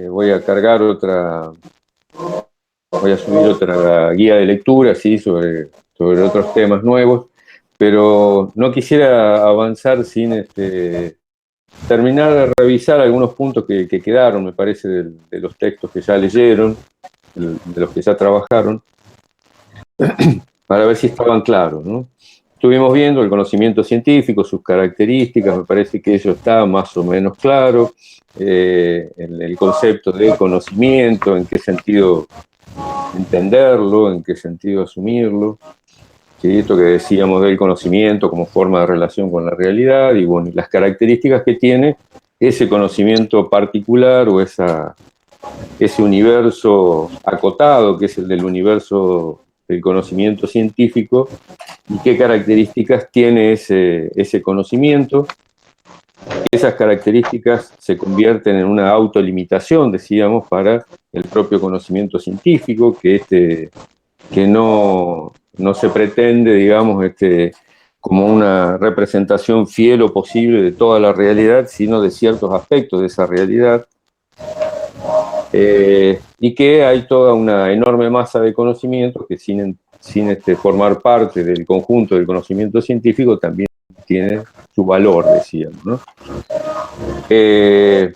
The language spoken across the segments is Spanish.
voy a cargar voy a subir otra guía de lectura, sí, sobre otros temas nuevos, pero no quisiera avanzar sin terminar de revisar algunos puntos que quedaron, me parece, de los textos que ya leyeron, de los que ya trabajaron, para ver si estaban claros, ¿no? Estuvimos viendo el conocimiento científico, sus características, me parece que eso está más o menos claro, el concepto de conocimiento, en qué sentido entenderlo, en qué sentido asumirlo, ¿sí? Esto que decíamos del conocimiento como forma de relación con la realidad y bueno, las características que tiene ese conocimiento particular o ese universo acotado que es el del universo del conocimiento científico y qué características tiene ese conocimiento. Esas características se convierten en una autolimitación, decíamos, para el propio conocimiento científico, que no se pretende, digamos, como una representación fiel o posible de toda la realidad, sino de ciertos aspectos de esa realidad, y que hay toda una enorme masa de conocimientos que sin formar parte del conjunto del conocimiento científico también tiene su valor, decíamos, ¿no? Que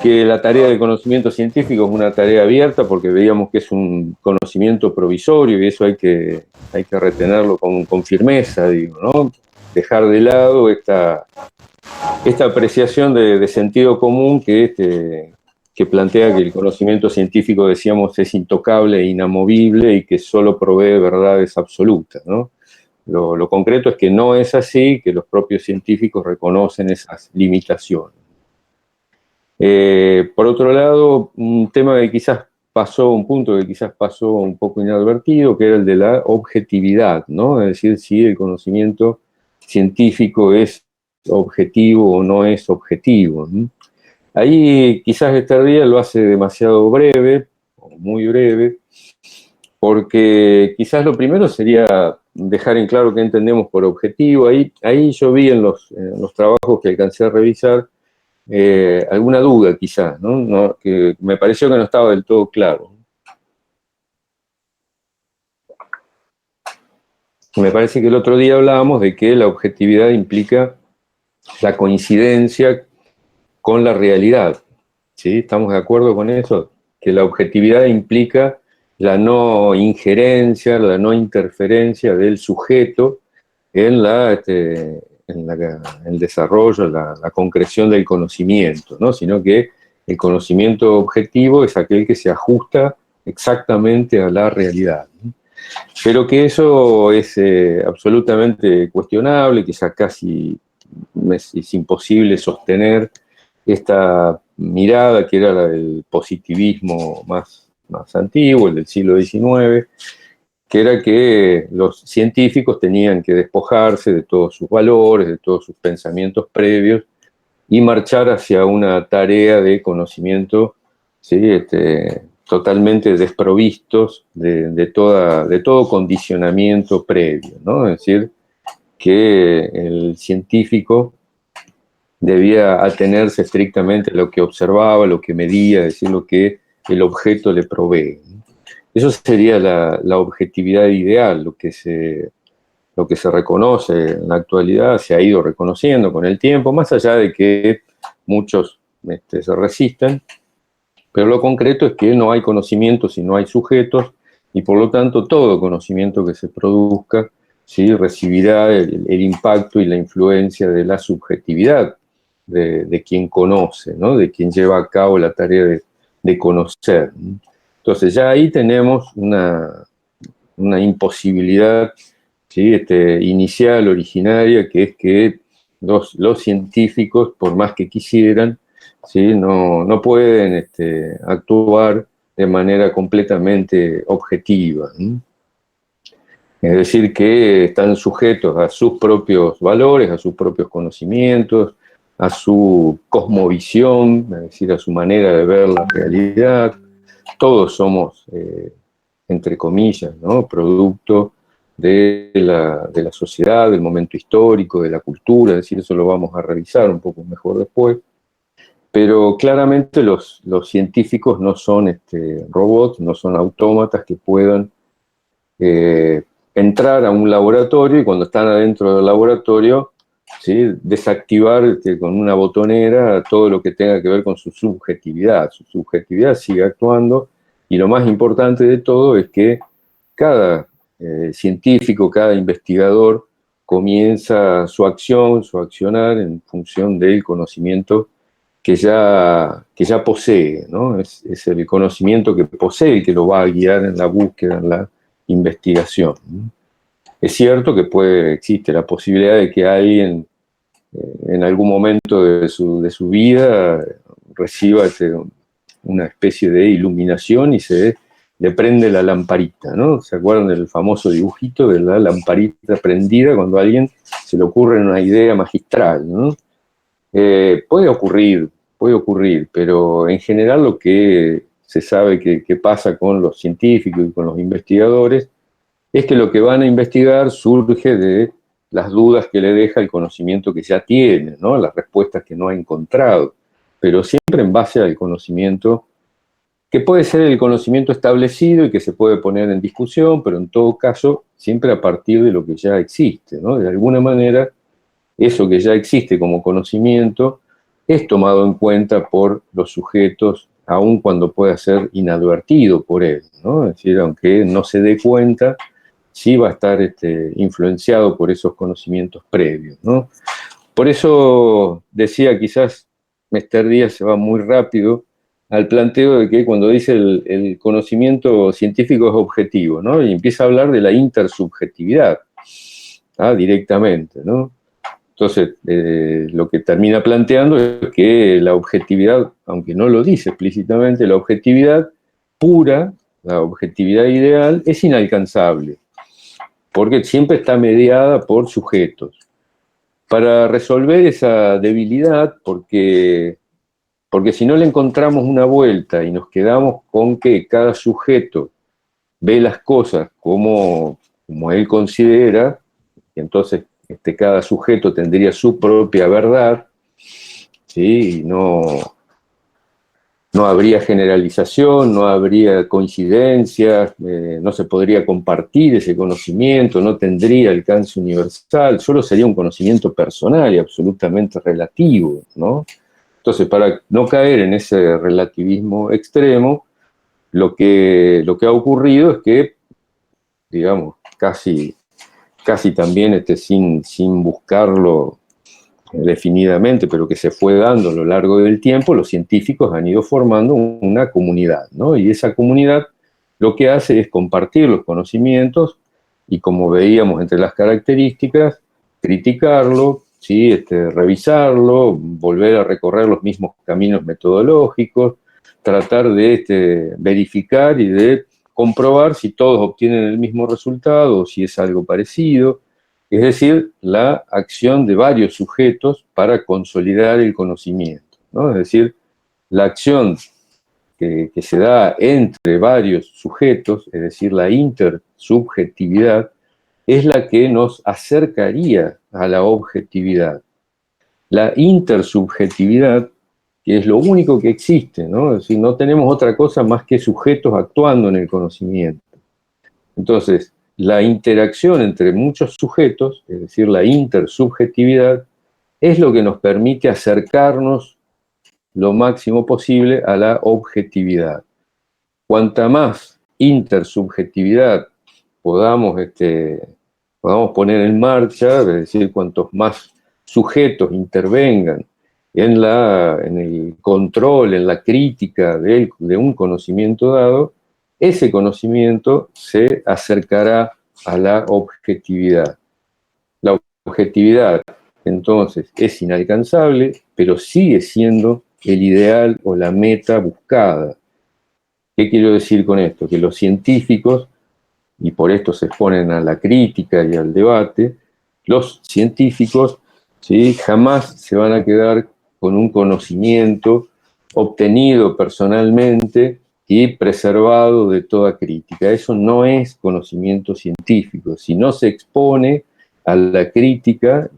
la tarea del conocimiento científico es una tarea abierta porque veíamos que es un conocimiento provisorio y eso hay que retenerlo con firmeza, digo, ¿no? Dejar de lado esta apreciación de sentido común que plantea que el conocimiento científico, decíamos, es intocable e inamovible y que solo provee verdades absolutas, ¿no? Lo concreto es que no es así, que los propios científicos reconocen esas limitaciones. Por otro lado, un tema que quizás un punto que quizás pasó un poco inadvertido, que era el de la objetividad, ¿no? Es decir, si el conocimiento científico es objetivo o no es objetivo, ¿no? Ahí quizás Esther lo hace demasiado breve, o muy breve, porque quizás lo primero sería dejar en claro qué entendemos por objetivo. Ahí yo vi en los trabajos que alcancé a revisar, alguna duda quizás, ¿no? Que me pareció que no estaba del todo claro. Me parece que el otro día hablábamos de que la objetividad implica la coincidencia con la realidad, ¿sí? ¿Estamos de acuerdo con eso? Que la objetividad implica la no injerencia, la no interferencia del sujeto en el desarrollo, la concreción del conocimiento, ¿no? Sino que el conocimiento objetivo es aquel que se ajusta exactamente a la realidad, ¿no? Pero que eso es absolutamente cuestionable, quizás casi es imposible sostener esta mirada que era la del positivismo más antiguo, el del siglo XIX, que era que los científicos tenían que despojarse de todos sus valores, de todos sus pensamientos previos y marchar hacia una tarea de conocimiento, ¿sí? Totalmente desprovistos de todo condicionamiento previo, ¿no? Es decir, que el científico debía atenerse estrictamente a lo que observaba, lo que medía, es decir, lo que el objeto le provee. Eso sería la objetividad ideal, lo que se reconoce en la actualidad, se ha ido reconociendo con el tiempo, más allá de que muchos se resisten, pero lo concreto es que no hay conocimiento si no hay sujetos, y por lo tanto todo conocimiento que se produzca, ¿sí? Recibirá el impacto y la influencia de la subjetividad de quien conoce, ¿no? De quien lleva a cabo la tarea de conocer, ¿no? Entonces ya ahí tenemos una imposibilidad, ¿sí? Inicial, originaria, que es que los científicos, por más que quisieran, ¿sí? No pueden actuar de manera completamente objetiva, ¿no? Es decir, que están sujetos a sus propios valores, a sus propios conocimientos, a su cosmovisión, es decir, a su manera de ver la realidad. Todos somos, entre comillas, ¿no? Producto de la sociedad, del momento histórico, de la cultura, es decir, eso lo vamos a revisar un poco mejor después. pero claramente los científicos no son robots, no son autómatas que puedan entrar a un laboratorio y cuando están adentro del laboratorio, ¿sí?, desactivar con una botonera todo lo que tenga que ver con su subjetividad. Su subjetividad sigue actuando y lo más importante de todo es que cada científico, cada investigador comienza su acción, su accionar en función del conocimiento que ya posee, ¿no? Es el conocimiento que posee que lo va a guiar en la búsqueda, en la investigación, ¿no? Es cierto que existe la posibilidad de que alguien en algún momento de su vida reciba una especie de iluminación y se le prende la lamparita, ¿no? ¿Se acuerdan del famoso dibujito de la lamparita prendida cuando a alguien se le ocurre una idea magistral, ¿no? Puede ocurrir, pero en general lo que se sabe que pasa con los científicos y con los investigadores es que lo que van a investigar surge de las dudas que le deja el conocimiento que ya tiene, ¿no?, las respuestas que no ha encontrado, pero siempre en base al conocimiento, que puede ser el conocimiento establecido y que se puede poner en discusión, pero en todo caso siempre a partir de lo que ya existe, ¿no? De alguna manera, eso que ya existe como conocimiento es tomado en cuenta por los sujetos, aun cuando pueda ser inadvertido por él, ¿no? Es decir, aunque no se dé cuenta, sí va a estar influenciado por esos conocimientos previos, ¿no? Por eso decía, quizás Mester Díaz se va muy rápido al planteo de que cuando dice el conocimiento científico es objetivo, ¿no? Y empieza a hablar de la intersubjetividad, directamente, ¿no? Entonces, lo que termina planteando es que la objetividad, aunque no lo dice explícitamente, la objetividad pura, la objetividad ideal, es inalcanzable, porque siempre está mediada por sujetos. Para resolver esa debilidad, porque si no le encontramos una vuelta y nos quedamos con que cada sujeto ve las cosas como él considera, y entonces cada sujeto tendría su propia verdad, ¿sí? Y no habría generalización, no habría coincidencias, no se podría compartir ese conocimiento, no tendría alcance universal, solo sería un conocimiento personal y absolutamente relativo, ¿no? Entonces, para no caer en ese relativismo extremo, lo que ha ocurrido es que, digamos, casi también sin buscarlo definidamente, pero que se fue dando a lo largo del tiempo, los científicos han ido formando una comunidad, ¿no? Y esa comunidad lo que hace es compartir los conocimientos y, como veíamos entre las características, criticarlo, ¿sí? Revisarlo, volver a recorrer los mismos caminos metodológicos, tratar de verificar y de comprobar si todos obtienen el mismo resultado o si es algo parecido. Es decir, la acción de varios sujetos para consolidar el conocimiento, ¿no? Es decir, la acción que se da entre varios sujetos, es decir, la intersubjetividad, es la que nos acercaría a la objetividad. La intersubjetividad, que es lo único que existe, ¿no? Es decir, no tenemos otra cosa más que sujetos actuando en el conocimiento. Entonces, la interacción entre muchos sujetos, es decir, la intersubjetividad, es lo que nos permite acercarnos lo máximo posible a la objetividad. Cuanta más intersubjetividad podamos poner en marcha, es decir, cuantos más sujetos intervengan en el control, en la crítica de un conocimiento dado, ese conocimiento se acercará a la objetividad. La objetividad, entonces, es inalcanzable, pero sigue siendo el ideal o la meta buscada. ¿Qué quiero decir con esto? Que los científicos, y por esto se exponen a la crítica y al debate, los científicos, ¿sí?, jamás se van a quedar con un conocimiento obtenido personalmente y preservado de toda crítica. Eso no es conocimiento científico. Si no se expone a la crítica,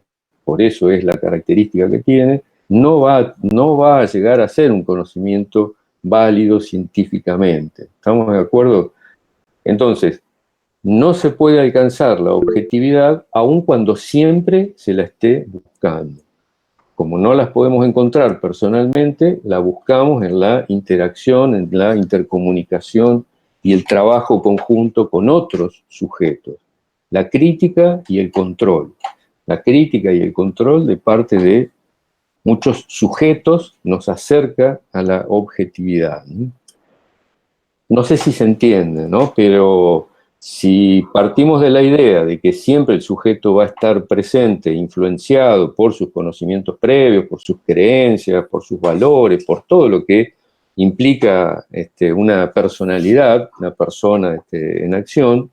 por eso es la característica que tiene, no va a llegar a ser un conocimiento válido científicamente. ¿Estamos de acuerdo? Entonces, no se puede alcanzar la objetividad aun cuando siempre se la esté buscando. Como no las podemos encontrar personalmente, la buscamos en la interacción, en la intercomunicación y el trabajo conjunto con otros sujetos. La crítica y el control. La crítica y el control de parte de muchos sujetos nos acerca a la objetividad. No sé si se entiende, ¿no? Pero si partimos de la idea de que siempre el sujeto va a estar presente, influenciado por sus conocimientos previos, por sus creencias, por sus valores, por todo lo que implica una personalidad, una persona en acción,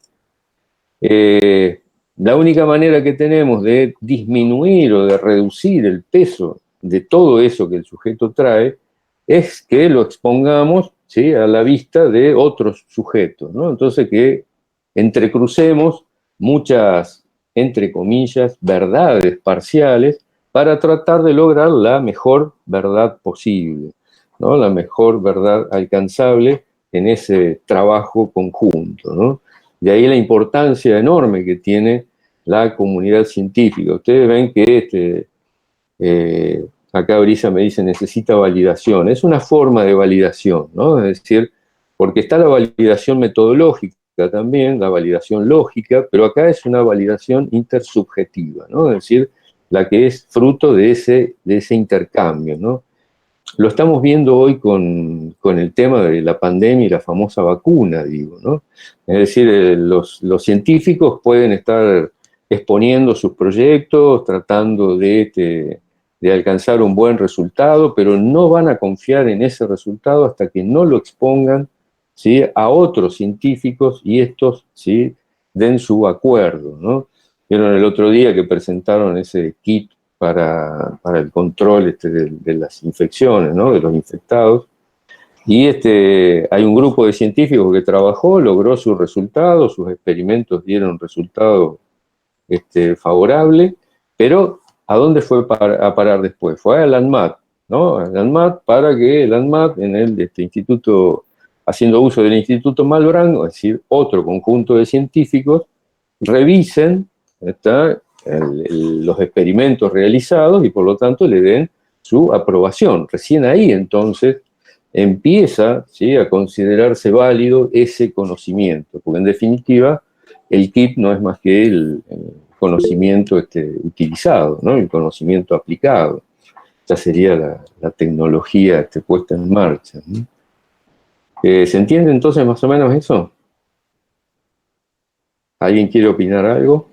la única manera que tenemos de disminuir o de reducir el peso de todo eso que el sujeto trae es que lo expongamos, ¿sí?, a la vista de otros sujetos, ¿no? Entonces que entrecrucemos muchas, entre comillas, verdades parciales para tratar de lograr la mejor verdad posible, ¿no? La mejor verdad alcanzable en ese trabajo conjunto, ¿no? De ahí la importancia enorme que tiene la comunidad científica. Ustedes ven que acá Brisa me dice necesita validación. Es una forma de validación, ¿no? Es decir, porque está la validación metodológica también, la validación lógica, pero acá es una validación intersubjetiva, ¿no? Es decir, la que es fruto de ese intercambio, ¿no? Lo estamos viendo hoy con el tema de la pandemia y la famosa vacuna, digo, ¿no? Es decir, los científicos pueden estar exponiendo sus proyectos, tratando de alcanzar un buen resultado, pero no van a confiar en ese resultado hasta que no lo expongan, ¿sí?, a otros científicos y estos, ¿sí?, den su acuerdo, ¿no? Vieron el otro día que presentaron ese kit para el control de las infecciones, ¿no?, de los infectados. Y hay un grupo de científicos que trabajó, logró sus resultados, sus experimentos dieron resultados favorables, pero ¿a dónde fue a parar después? Fue al ANMAT, ¿no? Al ANMAT para que el ANMAT, en el instituto, haciendo uso del Instituto Malbrán, es decir, otro conjunto de científicos, revisen los experimentos realizados y por lo tanto le den su aprobación. Recién ahí entonces empieza, ¿sí?, a considerarse válido ese conocimiento, porque en definitiva el kit no es más que el conocimiento utilizado, ¿no?, el conocimiento aplicado. Ya sería la tecnología puesta en marcha, ¿no? ¿Se entiende entonces más o menos eso? ¿Alguien quiere opinar algo?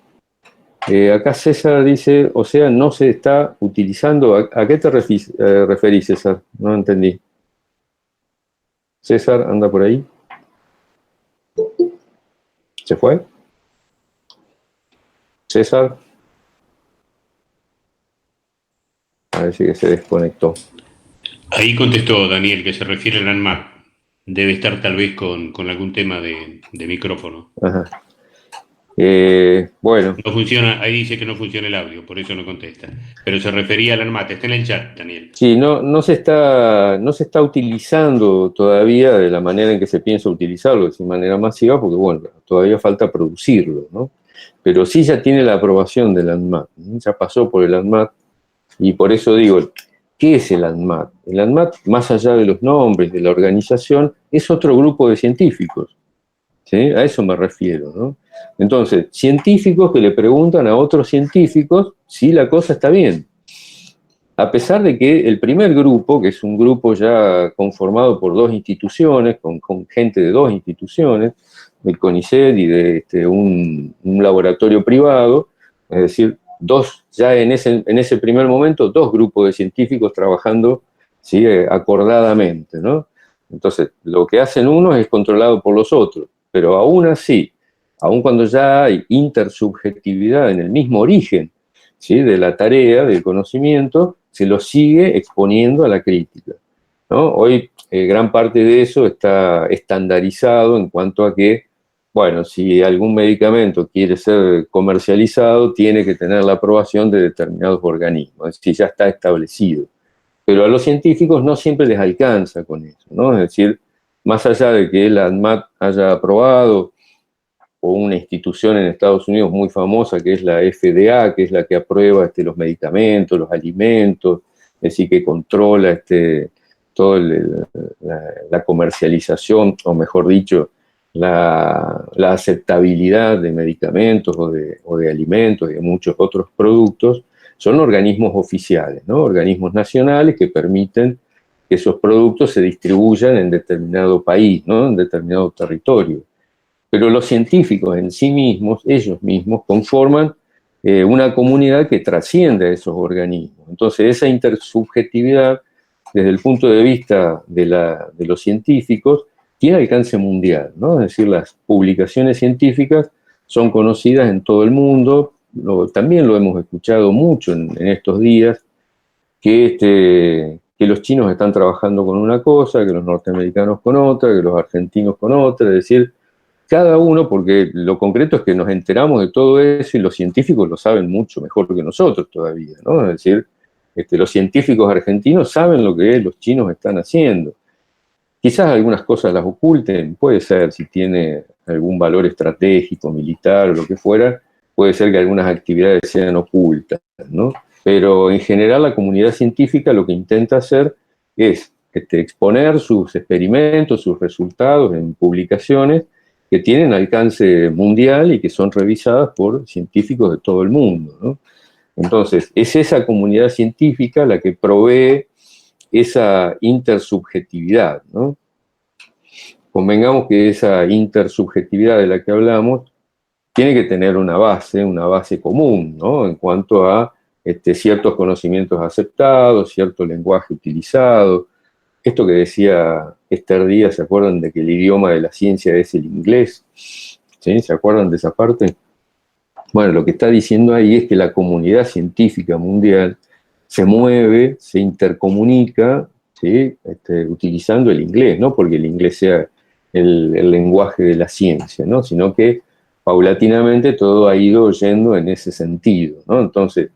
Acá César dice, o sea, no se está utilizando. ¿A qué te referís, César? No entendí. César, ¿anda por ahí? ¿Se fue? César. A ver si se desconectó. Ahí contestó Daniel, que se refiere al ANMAT. Debe estar tal vez con algún tema de micrófono. Ajá. Bueno. No funciona, ahí dice que no funciona el audio, por eso no contesta. Pero se refería al ANMAT, está en el chat, Daniel. Sí, no se está utilizando todavía de la manera en que se piensa utilizarlo, de manera masiva, porque bueno, todavía falta producirlo, ¿no? Pero sí ya tiene la aprobación del ANMAT, ¿no? Ya pasó por el ANMAT, y por eso digo, ¿qué es el ANMAT? El ANMAT, más allá de los nombres, de la organización, es otro grupo de científicos, ¿sí? A eso me refiero, ¿no? Entonces, científicos que le preguntan a otros científicos si la cosa está bien. A pesar de que el primer grupo, que es un grupo ya conformado por dos instituciones, con gente de dos instituciones, del CONICET y de un laboratorio privado, es decir, ya en ese primer momento, dos grupos de científicos trabajando, ¿sí?, acordadamente, ¿no? Entonces, lo que hacen unos es controlado por los otros, pero aún así, aun cuando ya hay intersubjetividad en el mismo origen, ¿sí?, de la tarea, del conocimiento, se lo sigue exponiendo a la crítica, ¿no? Hoy gran parte de eso está estandarizado en cuanto a que, bueno, si algún medicamento quiere ser comercializado, tiene que tener la aprobación de determinados organismos, es decir, ya está establecido. Pero a los científicos no siempre les alcanza con eso, ¿no? Es decir, más allá de que la ANMAT haya aprobado, o una institución en Estados Unidos muy famosa que es la FDA, que es la que aprueba los medicamentos, los alimentos, es decir, que controla toda la comercialización, o mejor dicho, la aceptabilidad de medicamentos o de alimentos y de muchos otros productos, son organismos oficiales, ¿no? Organismos nacionales que permiten que esos productos se distribuyan en determinado país, ¿no? En determinado territorio. Pero los científicos en sí mismos, ellos mismos, conforman una comunidad que trasciende a esos organismos. Entonces, esa intersubjetividad, desde el punto de vista de los científicos, tiene alcance mundial, ¿no? Es decir, las publicaciones científicas son conocidas en todo el mundo. También lo hemos escuchado mucho en estos días, que los chinos están trabajando con una cosa, que los norteamericanos con otra, que los argentinos con otra, es decir, cada uno, porque lo concreto es que nos enteramos de todo eso y los científicos lo saben mucho mejor que nosotros todavía, ¿no? Es decir, los científicos argentinos saben lo que los chinos están haciendo. Quizás algunas cosas las oculten, puede ser, si tiene algún valor estratégico, militar o lo que fuera, puede ser que algunas actividades sean ocultas, ¿no? Pero en general la comunidad científica lo que intenta hacer es exponer sus experimentos, sus resultados en publicaciones que tienen alcance mundial y que son revisadas por científicos de todo el mundo, ¿no? Entonces, es esa comunidad científica la que provee esa intersubjetividad, ¿no? Convengamos que esa intersubjetividad de la que hablamos tiene que tener una base común, ¿no? En cuanto a ciertos conocimientos aceptados, cierto lenguaje utilizado. Esto que decía Esther Díaz, ¿se acuerdan de que el idioma de la ciencia es el inglés? ¿Sí? ¿Se acuerdan de esa parte? Bueno, lo que está diciendo ahí es que la comunidad científica mundial se mueve, se intercomunica, ¿sí? Utilizando el inglés, no porque el inglés sea el lenguaje de la ciencia, ¿no? Sino que paulatinamente todo ha ido yendo en ese sentido, ¿no? Entonces,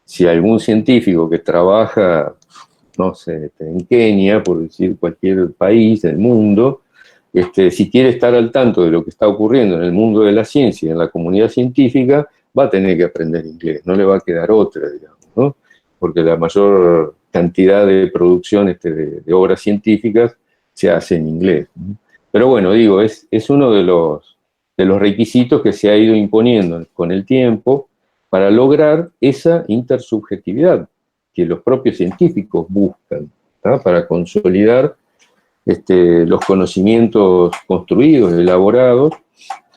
si algún científico que trabaja, no sé, en Kenia, por decir cualquier país del mundo, si quiere estar al tanto de lo que está ocurriendo en el mundo de la ciencia y en la comunidad científica, va a tener que aprender inglés, no le va a quedar otra, digamos, ¿no? Porque la mayor cantidad de producción de obras científicas se hace en inglés, ¿no? Pero bueno, digo, es uno de los requisitos que se ha ido imponiendo con el tiempo para lograr esa intersubjetividad que los propios científicos buscan, ¿tá? Para consolidar los conocimientos construidos, elaborados,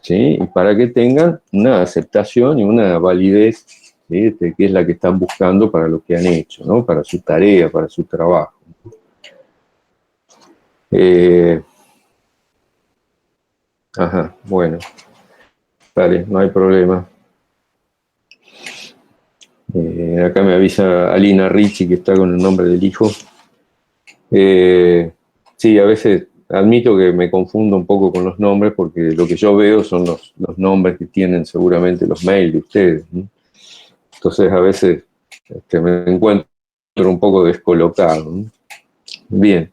¿sí? Y para que tengan una aceptación y una validez, ¿sí? Que es la que están buscando para lo que han hecho, ¿no? Para su tarea, para su trabajo. Ajá, bueno, vale, no hay problema. Acá me avisa Alina Ricci que está con el nombre del hijo. Sí, a veces admito que me confundo un poco con los nombres porque lo que yo veo son los nombres que tienen seguramente los mails de ustedes, ¿no? Entonces a veces me encuentro un poco descolocado, ¿no? Bien.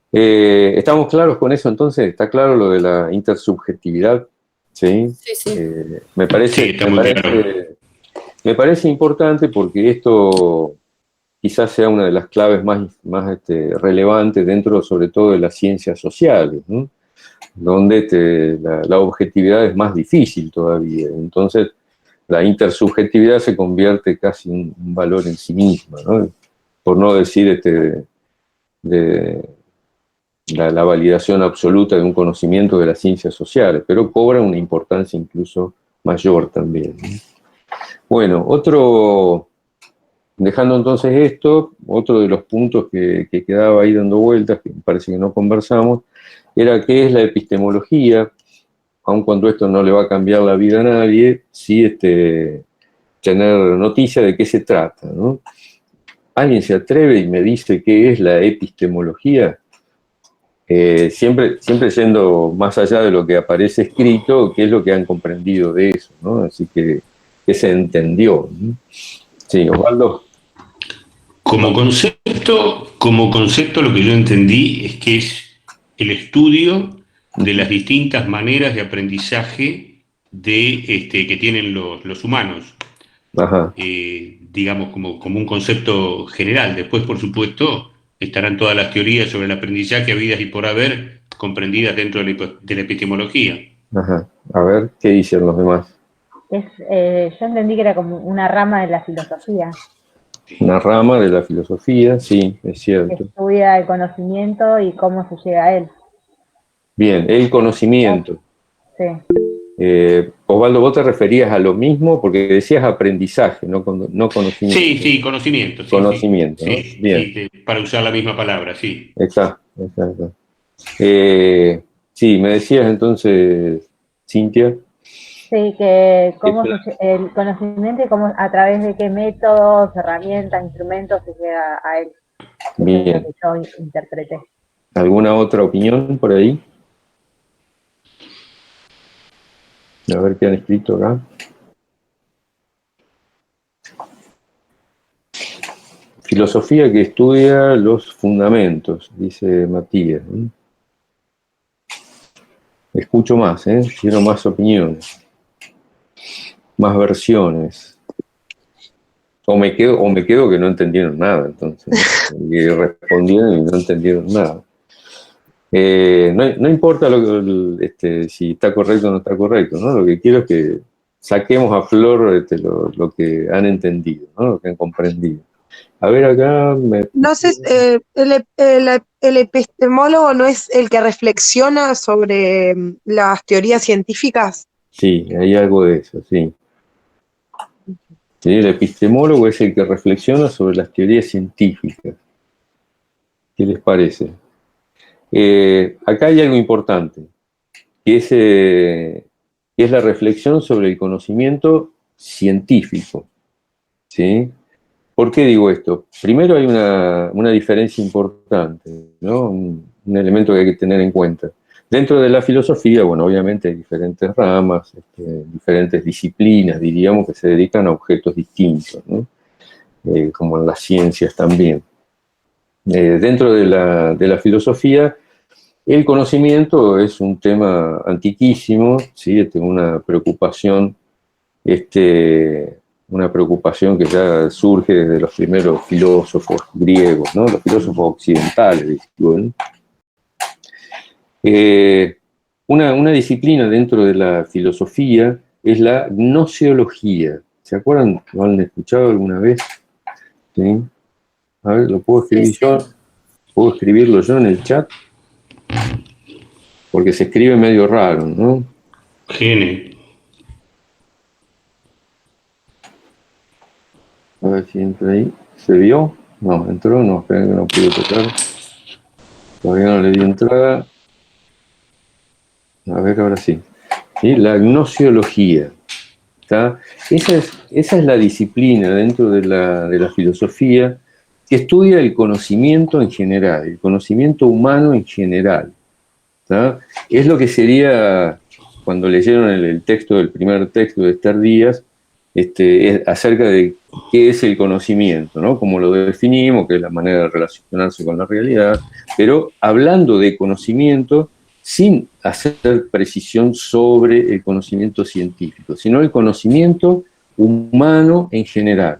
¿Estamos claros con eso entonces? ¿Está claro lo de la intersubjetividad? Sí. Sí, sí. Me parece importante porque esto quizás sea una de las claves más relevantes dentro, sobre todo, de las ciencias sociales, ¿no? Donde la objetividad es más difícil todavía. Entonces, la intersubjetividad se convierte casi en un valor en sí misma, ¿no? Por no decir de la validación absoluta de un conocimiento de las ciencias sociales, pero cobra una importancia incluso mayor también, ¿no? Bueno, dejando entonces esto, otro de los puntos que quedaba ahí dando vueltas, que parece que no conversamos, era qué es la epistemología, aun cuando esto no le va a cambiar la vida a nadie, sí tener noticia de qué se trata, ¿no? ¿Alguien se atreve y me dice qué es la epistemología? Siempre yendo más allá de lo que aparece escrito, qué es lo que han comprendido de eso, ¿no? Así que, ¿qué se entendió, ¿no? Sí, Osvaldo. Como concepto Esto, como concepto, lo que yo entendí es que es el estudio de las distintas maneras de aprendizaje que tienen los humanos, Ajá, digamos, como un concepto general. Después, por supuesto, estarán todas las teorías sobre el aprendizaje habidas y por haber comprendidas dentro de la epistemología. ajá. A ver, ¿qué dicen los demás? Yo entendí que era como una rama de la filosofía, Una rama de la filosofía, sí, es que cierto. estudia el conocimiento y cómo se llega a él. Bien, el conocimiento. Sí, Osvaldo, ¿vos te referías a lo mismo? Porque decías aprendizaje, no conocimiento. Sí, sí, conocimiento, sí, Conocimiento, ¿no? sí, Bien, sí, para usar la misma palabra, sí. exacto, exacto. Sí, me decías entonces, Cintia, sí, que que el conocimiento y cómo, a través de qué métodos, herramientas, instrumentos se llega a él. Eso es lo bien, que yo interpreté. ¿alguna otra opinión por ahí? A ver qué han escrito acá. Filosofía que estudia los fundamentos, dice Matías. Escucho más, quiero más opiniones, más versiones. O me quedo que no entendieron nada, entonces, ¿no? Que respondieron y no entendieron nada. No importa si está correcto o no está correcto, ¿no? Lo que quiero es que saquemos a flor lo que han entendido, ¿no? Lo que han comprendido. A ver, acá No sé, el epistemólogo no es el que reflexiona sobre las teorías científicas. sí, hay algo de eso, sí. Sí, el epistemólogo es el que reflexiona sobre las teorías científicas. ¿Qué les parece? Acá hay algo importante, que es la reflexión sobre el conocimiento científico, ¿sí? ¿Por qué digo esto? Primero hay una diferencia importante, ¿no? Un elemento que hay que tener en cuenta. Dentro de la filosofía, bueno, obviamente hay diferentes ramas, diferentes disciplinas, diríamos, que se dedican a objetos distintos, ¿no? Como en las ciencias también. Dentro de la filosofía, el conocimiento es un tema antiquísimo, ¿sí? Una preocupación, una preocupación que ya surge desde los primeros filósofos griegos, ¿no? Los filósofos occidentales, digo, ¿no? Una disciplina dentro de la filosofía es la gnoseología. ¿Se acuerdan? ¿Lo han escuchado alguna vez? ¿Sí? A ver, ¿lo puedo escribir yo? ¿Puedo escribirlo yo en el chat? Porque se escribe medio raro, ¿no? Gene. A ver si entra ahí. ¿Se vio? No, entró, no, esperen que no pude tocar. Todavía no le di entrada. A ver, ahora sí. ¿Sí? La gnoseología. ¿Está? Esa es la disciplina dentro de la filosofía que estudia el conocimiento en general, el conocimiento humano en general. ¿Está? Es lo que sería, cuando leyeron el texto, el primer texto de Esther Díaz, es acerca de qué es el conocimiento, ¿no? Cómo lo definimos, qué es la manera de relacionarse con la realidad, pero hablando de conocimiento sin hacer precisión sobre el conocimiento científico, sino el conocimiento humano en general.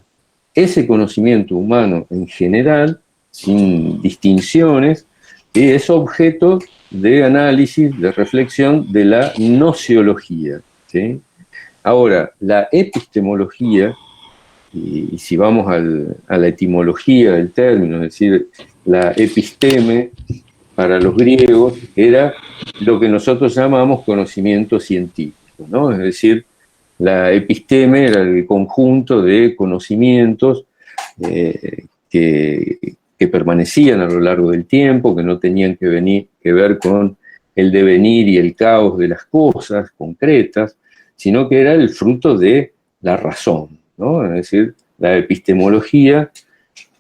Ese conocimiento humano en general, sin distinciones, es objeto de análisis, de reflexión de la gnoseología, ¿sí? Ahora, la epistemología, y si vamos a la etimología del término, es decir, la episteme para los griegos era lo que nosotros llamamos conocimiento científico, ¿no? Es decir, la episteme era el conjunto de conocimientos que permanecían a lo largo del tiempo, que no tenían que ver con el devenir y el caos de las cosas concretas, sino que era el fruto de la razón, ¿no? Es decir, la epistemología,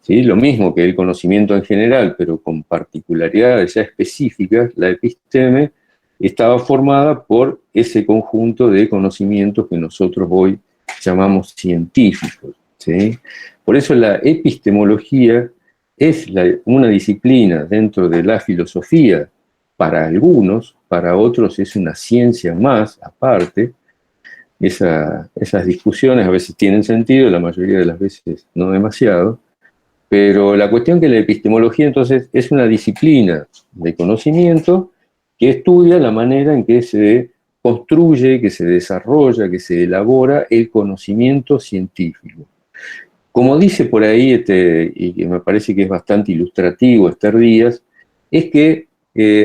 ¿sí? Lo mismo que el conocimiento en general, pero con particularidades ya específicas, la episteme estaba formada por ese conjunto de conocimientos que nosotros hoy llamamos científicos, ¿sí? Por eso la epistemología es una disciplina dentro de la filosofía para algunos, para otros es una ciencia más aparte. Esas discusiones a veces tienen sentido, la mayoría de las veces no demasiado, pero la cuestión que la epistemología entonces es una disciplina de conocimiento que estudia la manera en que se construye, que se desarrolla, que se elabora el conocimiento científico. Como dice por ahí, y que me parece que es bastante ilustrativo Esther Díaz, es que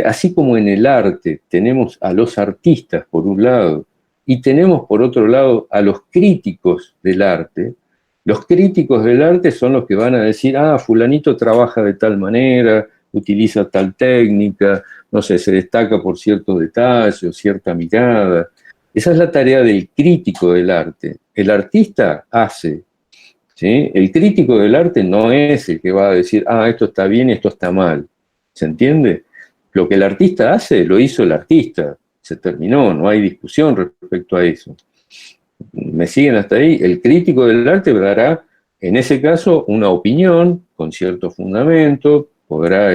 así como en el arte tenemos a los artistas por un lado, y tenemos por otro lado a los críticos del arte, los críticos del arte son los que van a decir, fulanito trabaja de tal manera, utiliza tal técnica, no sé, se destaca por cierto detalle o cierta mirada. Esa es la tarea del crítico del arte. El artista hace, ¿sí? El crítico del arte no es el que va a decir, esto está bien y esto está mal. ¿Se entiende? Lo que el artista hace, lo hizo el artista. Se terminó, no hay discusión respecto a eso. ¿Me siguen hasta ahí? El crítico del arte dará, en ese caso, una opinión con cierto fundamento, podrá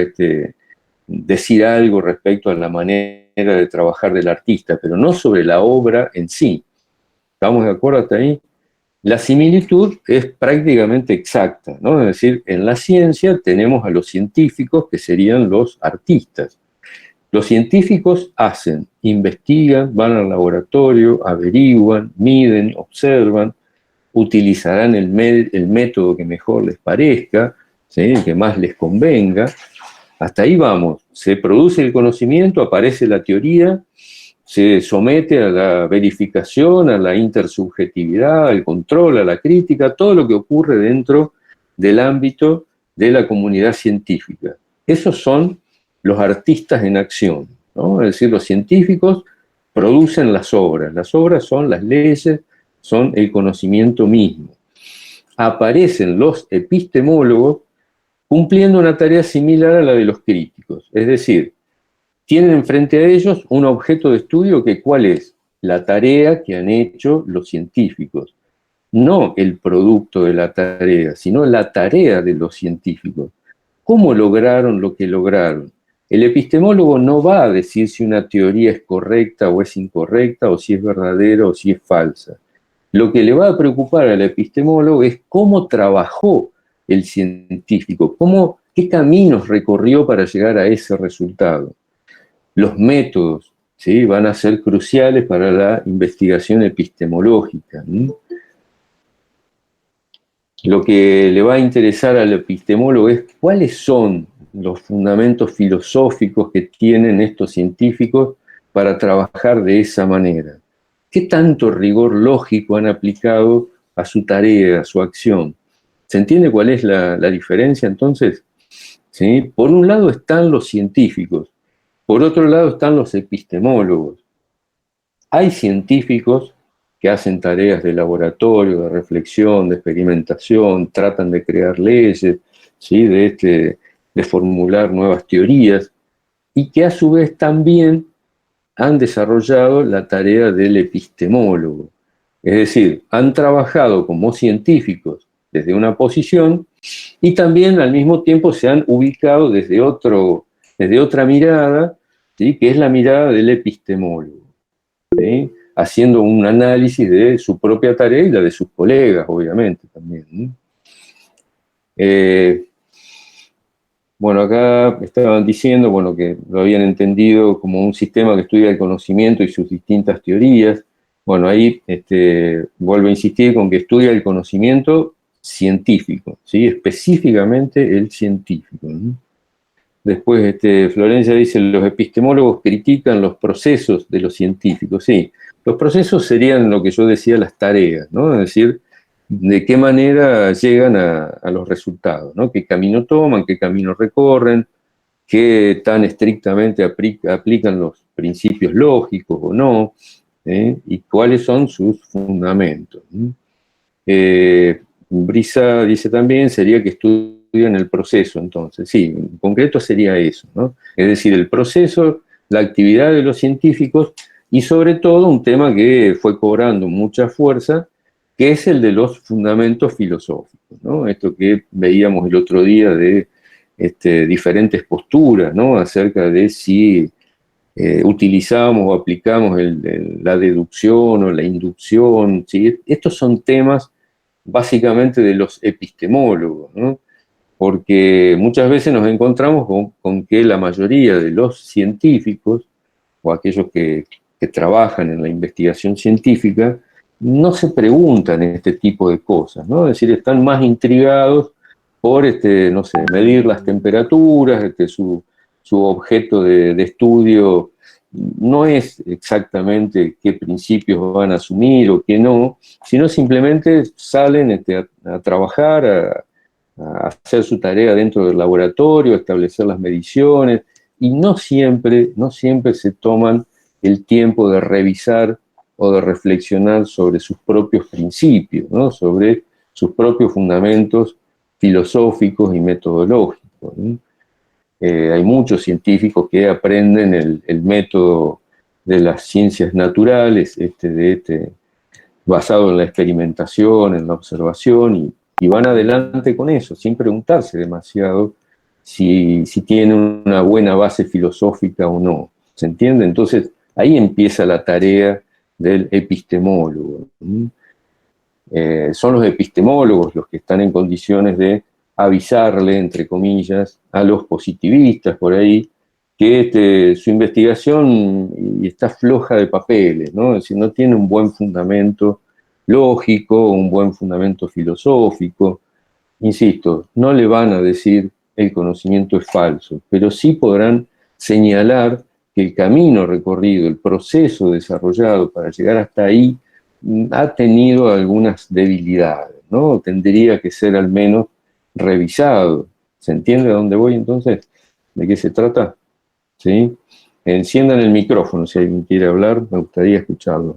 decir algo respecto a la manera de trabajar del artista, pero no sobre la obra en sí. ¿Estamos de acuerdo hasta ahí? La similitud es prácticamente exacta, ¿no? Es decir, en la ciencia tenemos a los científicos que serían los artistas. Los científicos hacen, investigan, van al laboratorio, averiguan, miden, observan, utilizarán el método que mejor les parezca, ¿sí? El que más les convenga. Hasta ahí vamos. Se produce el conocimiento, aparece la teoría, se somete a la verificación, a la intersubjetividad, al control, a la crítica, todo lo que ocurre dentro del ámbito de la comunidad científica. Esos son los artistas en acción, ¿no? Es decir, los científicos producen las obras son las leyes, son el conocimiento mismo. Aparecen los epistemólogos cumpliendo una tarea similar a la de los críticos, es decir, tienen frente a ellos un objeto de estudio que ¿cuál es? La tarea que han hecho los científicos, no el producto de la tarea, sino la tarea de los científicos. ¿Cómo lograron lo que lograron? El epistemólogo no va a decir si una teoría es correcta o es incorrecta, o si es verdadera o si es falsa. Lo que le va a preocupar al epistemólogo es cómo trabajó el científico, qué caminos recorrió para llegar a ese resultado. Los métodos, ¿sí? Van a ser cruciales para la investigación epistemológica. Lo que le va a interesar al epistemólogo es cuáles son los fundamentos filosóficos que tienen estos científicos para trabajar de esa manera. ¿Qué tanto rigor lógico han aplicado a su tarea, a su acción? ¿Se entiende cuál es la diferencia entonces? ¿Sí? Por un lado están los científicos, por otro lado están los epistemólogos. Hay científicos que hacen tareas de laboratorio, de reflexión, de experimentación, tratan de crear leyes, ¿sí? de formular nuevas teorías, y que a su vez también han desarrollado la tarea del epistemólogo. Es decir, han trabajado como científicos desde una posición y también al mismo tiempo se han ubicado desde otra mirada, ¿sí? Que es la mirada del epistemólogo, ¿sí? Haciendo un análisis de su propia tarea y la de sus colegas, obviamente, también. Bueno, acá estaban diciendo, que lo habían entendido como un sistema que estudia el conocimiento y sus distintas teorías. Bueno, ahí vuelvo a insistir con que estudia el conocimiento científico, ¿sí? Específicamente el científico, ¿no? Después Florencia dice, los epistemólogos critican los procesos de los científicos. Sí, los procesos serían lo que yo decía, las tareas, ¿no? Es decir, de qué manera llegan a los resultados, ¿no? Qué camino toman, qué camino recorren, qué tan estrictamente aplican los principios lógicos o no, y cuáles son sus fundamentos. Brisa dice también, sería que estudian el proceso, entonces. Sí, en concreto sería eso, ¿no? Es decir, el proceso, la actividad de los científicos y sobre todo un tema que fue cobrando mucha fuerza, que es el de los fundamentos filosóficos, ¿no? Esto que veíamos el otro día de diferentes posturas, ¿no? Acerca de si utilizamos o aplicamos la deducción o la inducción, ¿sí? Estos son temas básicamente de los epistemólogos, ¿no? Porque muchas veces nos encontramos con que la mayoría de los científicos, o aquellos que trabajan en la investigación científica, no se preguntan este tipo de cosas, ¿no? Es decir, están más intrigados por, no sé, medir las temperaturas, su objeto de estudio no es exactamente qué principios van a asumir o qué no, sino simplemente salen a trabajar, a hacer su tarea dentro del laboratorio, a establecer las mediciones, y no siempre se toman el tiempo de revisar o de reflexionar sobre sus propios principios, ¿no? Sobre sus propios fundamentos filosóficos y metodológicos, ¿no? Hay muchos científicos que aprenden el método de las ciencias naturales, basado en la experimentación, en la observación, y van adelante con eso, sin preguntarse demasiado si tiene una buena base filosófica o no. ¿Se entiende? Entonces, ahí empieza la tarea del epistemólogo. Son los epistemólogos los que están en condiciones de avisarle, entre comillas, a los positivistas por ahí, que su investigación está floja de papeles, ¿no? Es decir, no tiene un buen fundamento lógico, un buen fundamento filosófico. Insisto, no le van a decir el conocimiento es falso, pero sí podrán señalar que el camino recorrido, el proceso desarrollado para llegar hasta ahí, ha tenido algunas debilidades, ¿no? Tendría que ser al menos revisado. ¿Se entiende a dónde voy entonces? ¿De qué se trata? ¿Sí? Enciendan el micrófono si alguien quiere hablar, me gustaría escucharlo,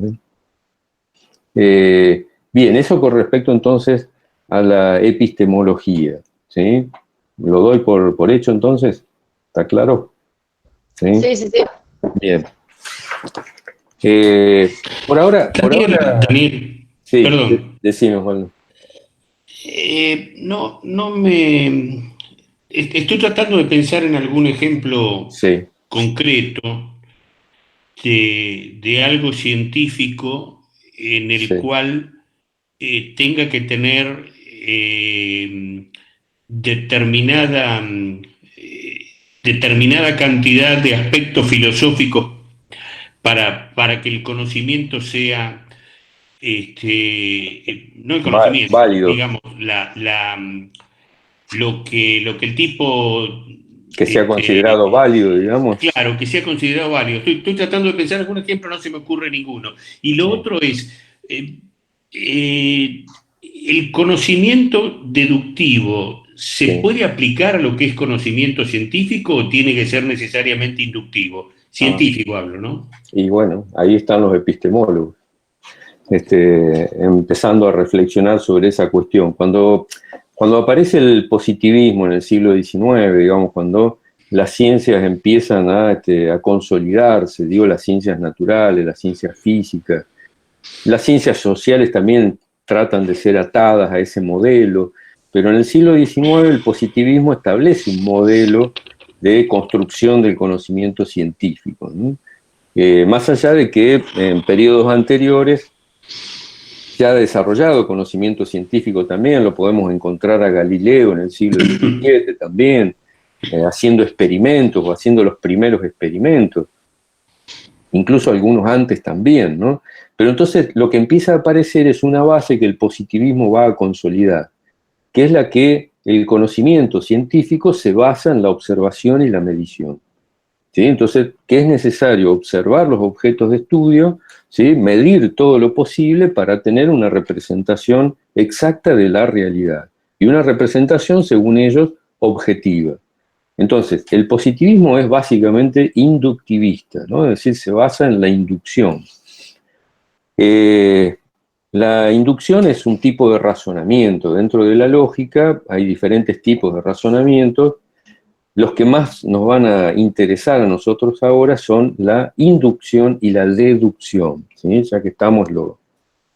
¿eh? Bien, eso con respecto entonces a la epistemología, ¿sí? ¿Lo doy por hecho entonces? ¿Está claro? Sí, sí, sí. Bien. Por ahora... Daniel, Sí, perdón. decime, Juan. Estoy tratando de pensar en algún ejemplo Sí. concreto de algo científico en el cual tenga que tener determinada, determinada cantidad de aspectos filosóficos para que el conocimiento sea, no el conocimiento, válido. digamos, lo que el tipo... Que sea considerado válido, digamos. Claro, que sea considerado válido. Estoy tratando de pensar algún ejemplo, no se me ocurre ninguno. Y lo otro es, el conocimiento deductivo, ¿se puede aplicar a lo que es conocimiento científico o tiene que ser necesariamente inductivo? Científico hablo, ¿no? Y bueno, ahí están los epistemólogos, empezando a reflexionar sobre esa cuestión. Cuando aparece el positivismo en el siglo XIX, digamos, cuando las ciencias empiezan a consolidarse, digo, las ciencias naturales, las ciencias físicas, las ciencias sociales también tratan de ser atadas a ese modelo, pero en el siglo XIX el positivismo establece un modelo de construcción del conocimiento científico, ¿no? Más allá de que en periodos anteriores se ha desarrollado conocimiento científico también, lo podemos encontrar a Galileo en el siglo XVII también, haciendo experimentos o haciendo los primeros experimentos, incluso algunos antes también, ¿no? Pero entonces lo que empieza a aparecer es una base que el positivismo va a consolidar, que es la que el conocimiento científico se basa en la observación y la medición. ¿Sí? Entonces, que es necesario observar los objetos de estudio, ¿sí? Medir todo lo posible para tener una representación exacta de la realidad. Y una representación, según ellos, objetiva. Entonces, el positivismo es básicamente inductivista, ¿no? Es decir, se basa en la inducción. La inducción es un tipo de razonamiento. Dentro de la lógica hay diferentes tipos de razonamientos. Los que más nos van a interesar a nosotros ahora son la inducción y la deducción, ¿sí? Ya que estamos lo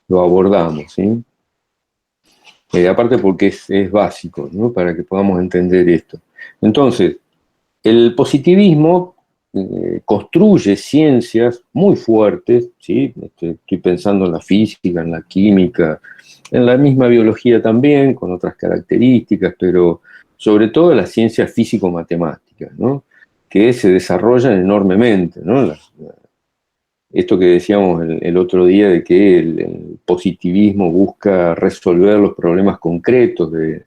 abordamos, ¿sí? Aparte porque es básico, ¿no? Para que podamos entender esto. Entonces, el positivismo construye ciencias muy fuertes, ¿sí? Estoy pensando en la física, en la química, en la misma biología también, con otras características, pero sobre todo en las ciencias físico-matemáticas, ¿no? Que se desarrollan enormemente, ¿no? Esto que decíamos el otro día de que el positivismo busca resolver los problemas concretos de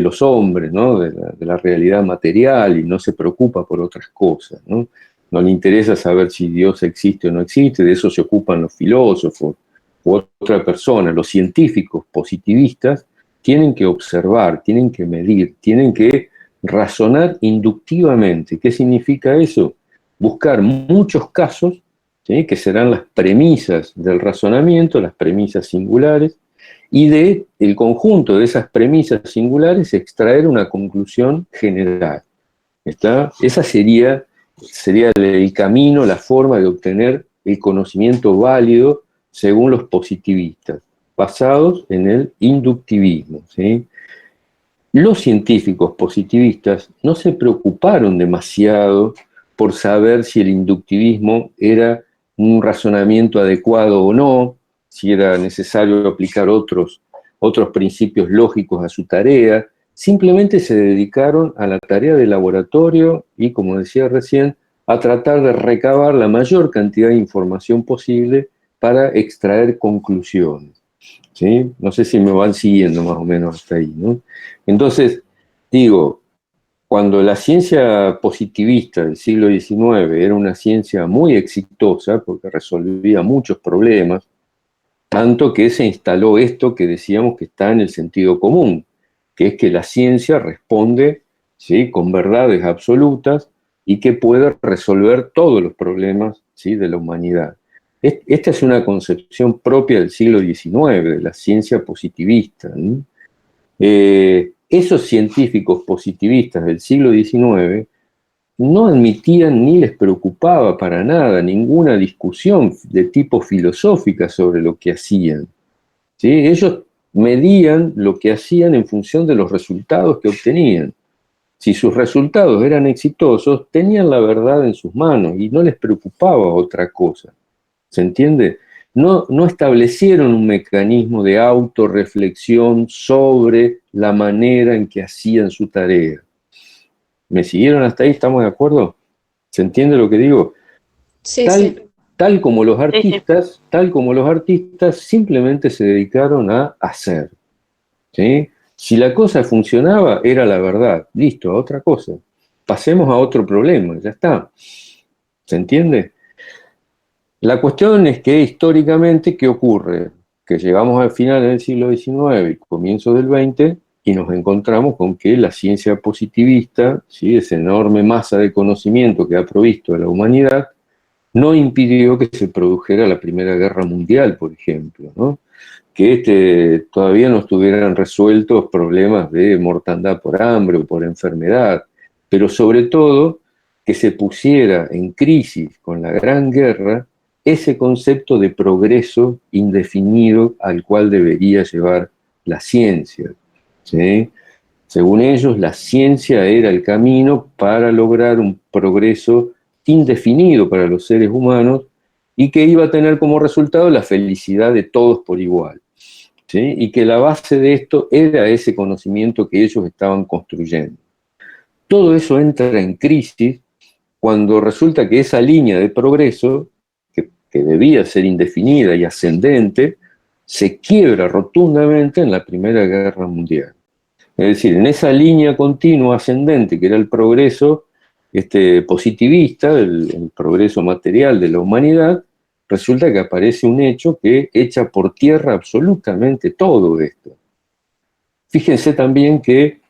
los hombres, ¿no? De la realidad material y no se preocupa por otras cosas, ¿no? No le interesa saber si Dios existe o no existe, de eso se ocupan los filósofos u otra persona. Los científicos positivistas tienen que observar, tienen que medir, tienen que razonar inductivamente. ¿Qué significa eso? Buscar muchos casos, ¿sí? Que serán las premisas del razonamiento, las premisas singulares, y de el conjunto de esas premisas singulares extraer una conclusión general. ¿Está? Esa sería el camino, la forma de obtener el conocimiento válido según los positivistas, basados en el inductivismo, ¿sí? Los científicos positivistas no se preocuparon demasiado por saber si el inductivismo era un razonamiento adecuado o no, si era necesario aplicar otros principios lógicos a su tarea. Simplemente se dedicaron a la tarea de laboratorio y, como decía recién, a tratar de recabar la mayor cantidad de información posible para extraer conclusiones. ¿Sí? No sé si me van siguiendo más o menos hasta ahí, ¿no? Entonces, digo, cuando la ciencia positivista del siglo XIX era una ciencia muy exitosa, porque resolvía muchos problemas, tanto que se instaló esto que decíamos que está en el sentido común, que es que la ciencia responde, ¿sí? Con verdades absolutas y que puede resolver todos los problemas, ¿sí? De la humanidad. Esta es una concepción propia del siglo XIX, de la ciencia positivista, ¿no? Esos científicos positivistas del siglo XIX no admitían ni les preocupaba para nada ninguna discusión de tipo filosófica sobre lo que hacían, ¿sí? Ellos medían lo que hacían en función de los resultados que obtenían. Si sus resultados eran exitosos, tenían la verdad en sus manos y no les preocupaba otra cosa. ¿Se entiende? No establecieron un mecanismo de autorreflexión sobre la manera en que hacían su tarea. ¿Me siguieron hasta ahí? ¿Estamos de acuerdo? ¿Se entiende lo que digo? Sí, Tal, sí. tal como los Sí, sí. artistas simplemente se dedicaron a hacer, ¿sí? Si la cosa funcionaba, era la verdad. Listo, a otra cosa. Pasemos a otro problema, ya está. ¿Se entiende? La cuestión es que históricamente, ¿qué ocurre? Que llegamos al final del siglo XIX y comienzo del XX y nos encontramos con que la ciencia positivista, ¿sí? Esa enorme masa de conocimiento que ha provisto a la humanidad, no impidió que se produjera la Primera Guerra Mundial, por ejemplo, ¿no? Que todavía no estuvieran resueltos problemas de mortandad por hambre o por enfermedad, pero sobre todo que se pusiera en crisis con la Gran Guerra ese concepto de progreso indefinido al cual debería llevar la ciencia, ¿sí? Según ellos, la ciencia era el camino para lograr un progreso indefinido para los seres humanos y que iba a tener como resultado la felicidad de todos por igual, ¿sí? Y que la base de esto era ese conocimiento que ellos estaban construyendo. Todo eso entra en crisis cuando resulta que esa línea de progreso, que debía ser indefinida y ascendente, se quiebra rotundamente en la Primera Guerra Mundial. Es decir, en esa línea continua ascendente, que era el progreso positivista, el progreso material de la humanidad, resulta que aparece un hecho que echa por tierra absolutamente todo esto. Fíjense también que,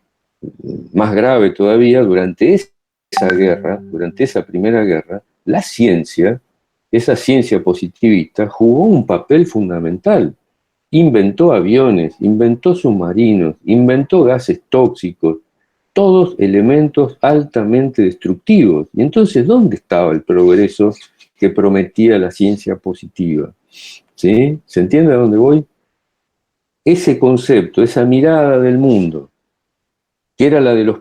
más grave todavía, durante esa guerra, durante esa Primera Guerra, la ciencia, esa ciencia positivista, jugó un papel fundamental. Inventó aviones, inventó submarinos, inventó gases tóxicos, todos elementos altamente destructivos. Y entonces, ¿dónde estaba el progreso que prometía la ciencia positiva? ¿Sí? ¿Se entiende a dónde voy? Ese concepto, esa mirada del mundo, que era la de los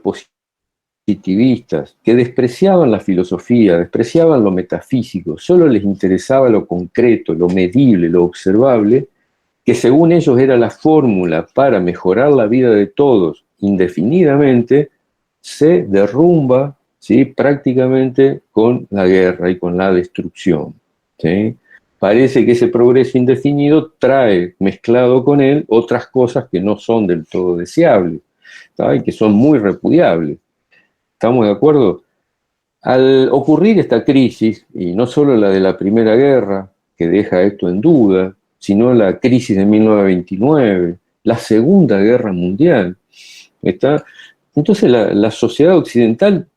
positivistas, que despreciaban la filosofía, despreciaban lo metafísico, solo les interesaba lo concreto, lo medible, lo observable, que según ellos era la fórmula para mejorar la vida de todos indefinidamente, se derrumba, ¿sí?, prácticamente con la guerra y con la destrucción, ¿sí? Parece que ese progreso indefinido trae mezclado con él otras cosas que no son del todo deseables, ¿sabe?, que son muy repudiables. ¿Estamos de acuerdo? Al ocurrir esta crisis, y no solo la de la Primera Guerra, que deja esto en duda, sino la crisis de 1929, la Segunda Guerra Mundial, ¿está? Entonces la sociedad occidental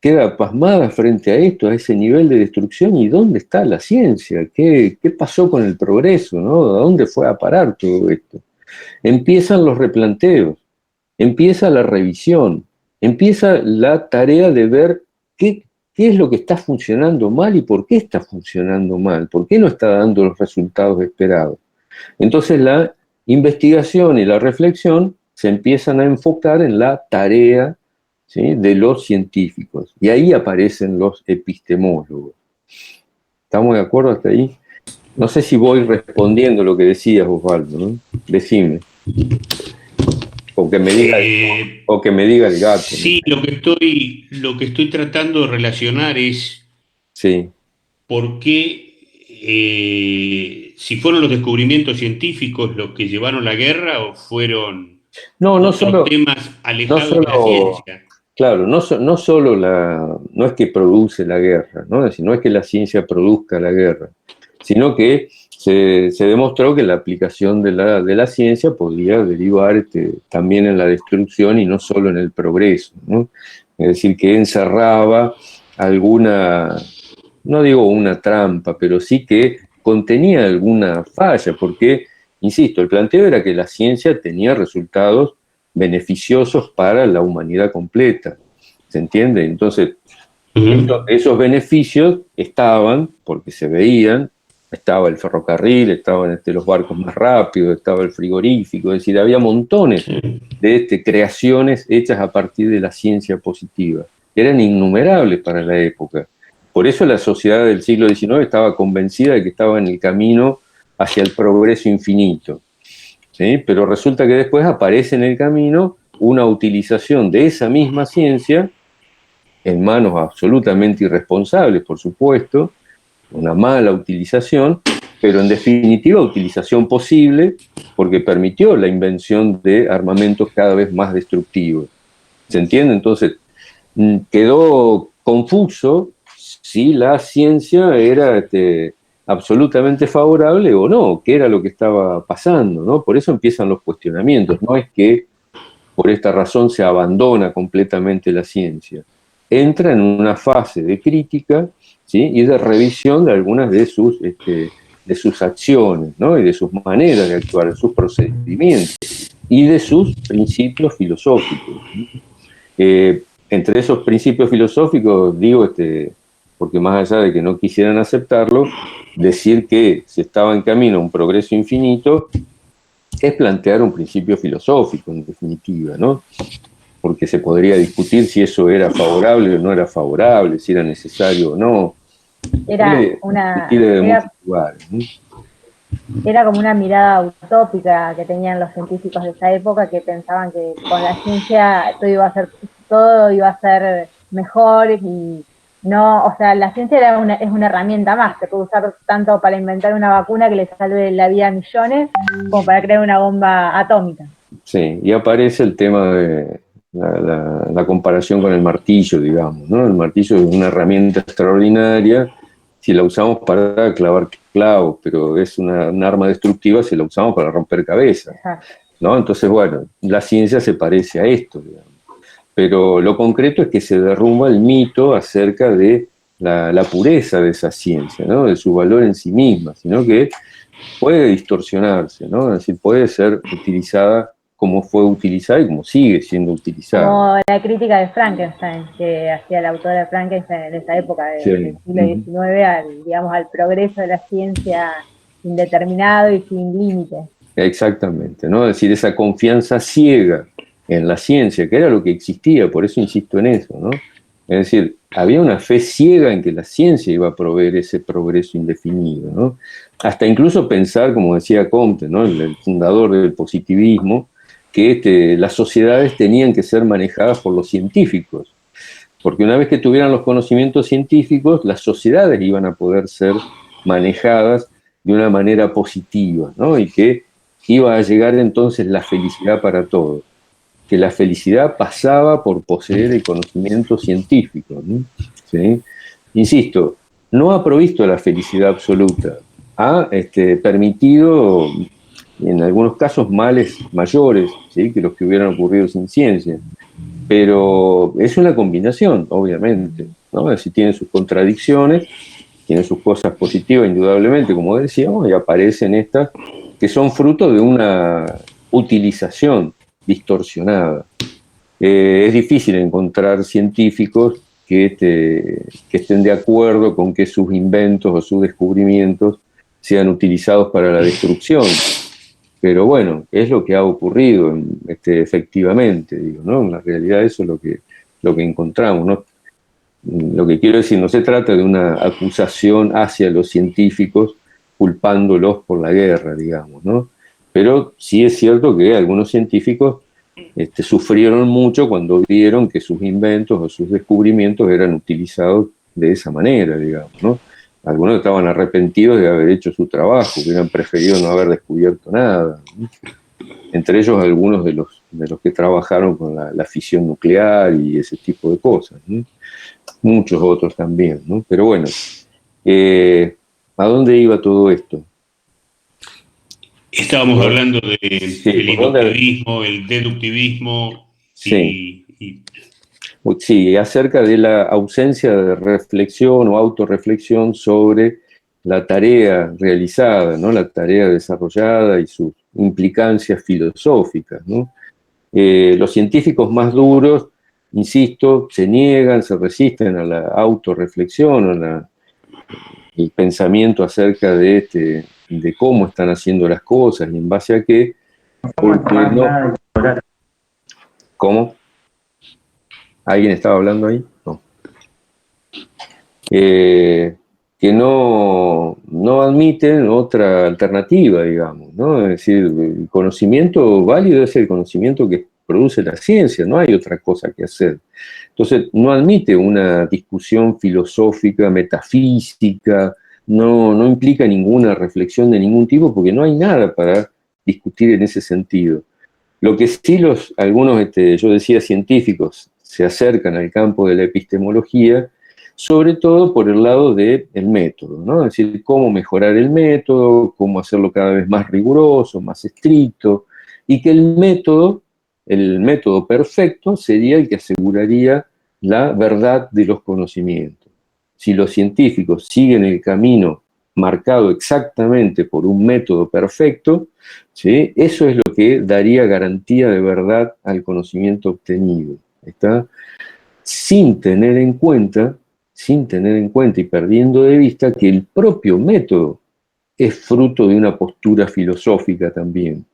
queda pasmada frente a esto, a ese nivel de destrucción, y ¿dónde está la ciencia? ¿Qué pasó con el progreso, no? ¿A dónde fue a parar todo esto? Empiezan los replanteos, empieza la revisión, empieza la tarea de ver qué es lo que está funcionando mal y por qué está funcionando mal, por qué no está dando los resultados esperados. Entonces la investigación y la reflexión se empiezan a enfocar en la tarea, ¿sí?, de los científicos, y ahí aparecen los epistemólogos. ¿Estamos de acuerdo hasta ahí? No sé si voy respondiendo lo que decías, Osvaldo, ¿no? Decime. O que me diga el gato. Sí, ¿no? Lo que estoy tratando de relacionar es, sí, por qué, si fueron los descubrimientos científicos los que llevaron la guerra o fueron otros temas alejados de la ciencia. Claro, no es que produce la guerra, ¿no? Es decir, no es que la ciencia produzca la guerra, sino que se demostró que la aplicación de la ciencia podía derivar también en la destrucción y no solo en el progreso, ¿no? Es decir, que encerraba alguna, no digo una trampa, pero sí que contenía alguna falla, porque, insisto, el planteo era que la ciencia tenía resultados beneficiosos para la humanidad completa, ¿se entiende? Entonces, esos beneficios estaban, porque se veían, estaba el ferrocarril, estaban los barcos más rápidos, estaba el frigorífico, es decir, había montones de creaciones hechas a partir de la ciencia positiva. Eran innumerables para la época. Por eso la sociedad del siglo XIX estaba convencida de que estaba en el camino hacia el progreso infinito, ¿sí? Pero resulta que después aparece en el camino una utilización de esa misma ciencia en manos absolutamente irresponsables, por supuesto, una mala utilización, pero en definitiva utilización posible porque permitió la invención de armamentos cada vez más destructivos. ¿Se entiende? Entonces, quedó confuso si la ciencia era absolutamente favorable o no, qué era lo que estaba pasando, ¿no? Por eso empiezan los cuestionamientos. No es que por esta razón se abandona completamente la ciencia. Entra en una fase de crítica, ¿sí?, y de revisión de algunas de sus acciones, ¿no?, y de sus maneras de actuar, de sus procedimientos y de sus principios filosóficos. Entre esos principios filosóficos, digo, porque más allá de que no quisieran aceptarlo, decir que se estaba en camino a un progreso infinito es plantear un principio filosófico, en definitiva, ¿no? Porque se podría discutir si eso era favorable o no era favorable, si era necesario o no. Era como una mirada utópica que tenían los científicos de esa época, que pensaban que con la ciencia todo iba a ser mejor, y no, o sea, la ciencia es una herramienta más, se puede usar tanto para inventar una vacuna que le salve la vida a millones, como para crear una bomba atómica. Sí, y aparece el tema de la comparación con el martillo, digamos, ¿no? El martillo es una herramienta extraordinaria si la usamos para clavar clavos, pero es un arma destructiva si la usamos para romper cabezas, ¿no? Entonces, bueno, la ciencia se parece a esto, digamos. Pero lo concreto es que se derrumba el mito acerca de la pureza de esa ciencia, ¿no?, de su valor en sí misma, sino que puede distorsionarse, ¿no? Es decir, puede ser utilizada como fue utilizada y como sigue siendo utilizada. Como la crítica de Frankenstein, que hacía la autora de Frankenstein en esa época del siglo XIX, al progreso de la ciencia indeterminado y sin límites. Exactamente, ¿no? Es decir, esa confianza ciega en la ciencia, que era lo que existía, por eso insisto en eso, ¿no? Es decir, había una fe ciega en que la ciencia iba a proveer ese progreso indefinido, ¿no? Hasta incluso pensar, como decía Comte, ¿no? El fundador del positivismo, que las sociedades tenían que ser manejadas por los científicos, porque una vez que tuvieran los conocimientos científicos, las sociedades iban a poder ser manejadas de una manera positiva, ¿no? Y que iba a llegar entonces la felicidad para todos, que la felicidad pasaba por poseer el conocimiento científico, ¿no? ¿Sí? Insisto, no ha provisto la felicidad absoluta, ha permitido en algunos casos males mayores, ¿sí? Que los que hubieran ocurrido sin ciencia, pero es una combinación, obviamente, ¿no? Es decir, tiene sus contradicciones, tiene sus cosas positivas, indudablemente, como decíamos, y aparecen estas que son fruto de una utilización distorsionada. Es difícil encontrar científicos que estén de acuerdo con que sus inventos o sus descubrimientos sean utilizados para la destrucción. Pero bueno, es lo que ha ocurrido efectivamente, digo, ¿no? En la realidad eso es lo que encontramos, ¿no? Lo que quiero decir, no se trata de una acusación hacia los científicos culpándolos por la guerra, digamos, ¿no? Pero sí es cierto que algunos científicos sufrieron mucho cuando vieron que sus inventos o sus descubrimientos eran utilizados de esa manera, digamos, ¿no? Algunos estaban arrepentidos de haber hecho su trabajo, hubieran preferido no haber descubierto nada, ¿no? Entre ellos algunos de los que trabajaron con la fisión nuclear y ese tipo de cosas, ¿no? Muchos otros también, ¿no? Pero bueno, ¿a dónde iba todo esto? Estábamos hablando del Sí, inductivismo, el deductivismo sí, y sí, acerca de la ausencia de reflexión o autorreflexión sobre la tarea realizada, ¿no? La tarea desarrollada y sus implicancias filosóficas, ¿no? Los científicos más duros, insisto, se niegan, se resisten a la autorreflexión, el pensamiento acerca de cómo están haciendo las cosas y en base a qué, porque no... ¿Cómo? ¿Alguien estaba hablando ahí? No. Que no admiten otra alternativa, digamos, ¿no? Es decir, el conocimiento válido es el conocimiento que produce la ciencia, no hay otra cosa que hacer. Entonces, no admite una discusión filosófica, metafísica, no implica ninguna reflexión de ningún tipo, porque no hay nada para discutir en ese sentido. Lo que sí algunos, yo decía, científicos se acercan al campo de la epistemología, sobre todo por el lado del método, ¿no? Es decir, cómo mejorar el método, cómo hacerlo cada vez más riguroso, más estricto, y que el método perfecto sería el que aseguraría la verdad de los conocimientos. Si los científicos siguen el camino marcado exactamente por un método perfecto, ¿sí? Eso es lo que daría garantía de verdad al conocimiento obtenido. ¿Está? Sin tener en cuenta y perdiendo de vista que el propio método es fruto de una postura filosófica también,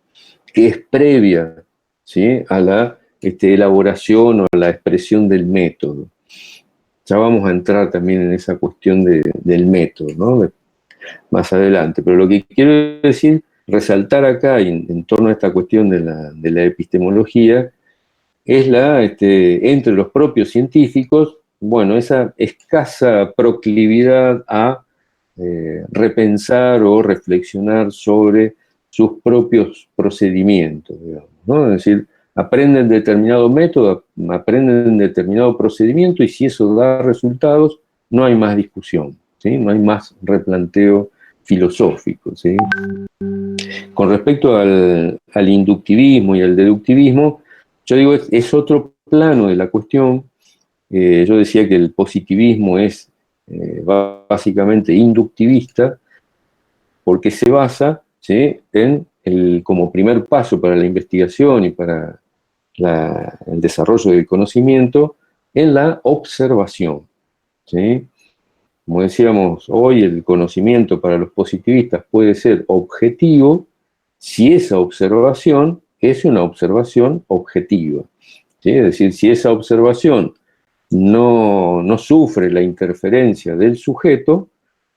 que es previa, ¿sí? A la elaboración o a la expresión del método. Ya vamos a entrar también en esa cuestión del método, ¿no? Más adelante. Pero lo que quiero decir, resaltar acá en torno a esta cuestión de la epistemología, es entre los propios científicos, bueno, esa escasa proclividad a repensar o reflexionar sobre sus propios procedimientos, digamos, ¿no? Es decir, aprenden determinado método, aprenden determinado procedimiento y si eso da resultados, no hay más discusión, ¿sí? No hay más replanteo filosófico, ¿sí? Con respecto al inductivismo y al deductivismo, yo digo, es otro plano de la cuestión. Yo decía que el positivismo es básicamente inductivista porque se basa, ¿sí? Como primer paso para la investigación y para el desarrollo del conocimiento, en la observación, ¿sí? Como decíamos hoy, el conocimiento para los positivistas puede ser objetivo si esa observación es una observación objetiva, ¿sí? Es decir, si esa observación no sufre la interferencia del sujeto,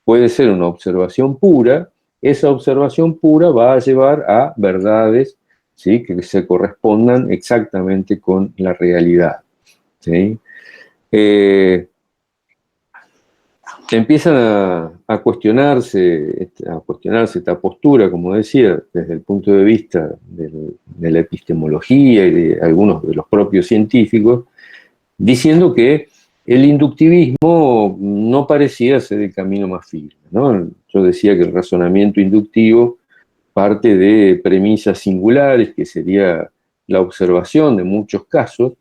puede ser una observación pura. Esa observación pura va a llevar a verdades, ¿sí?, que se correspondan exactamente con la realidad, ¿sí? Empiezan a cuestionarse esta postura, como decía, desde el punto de vista de la epistemología y de algunos de los propios científicos, diciendo que el inductivismo no parecía ser el camino más firme, ¿no? Yo decía que el razonamiento inductivo parte de premisas singulares, que sería la observación de muchos casos.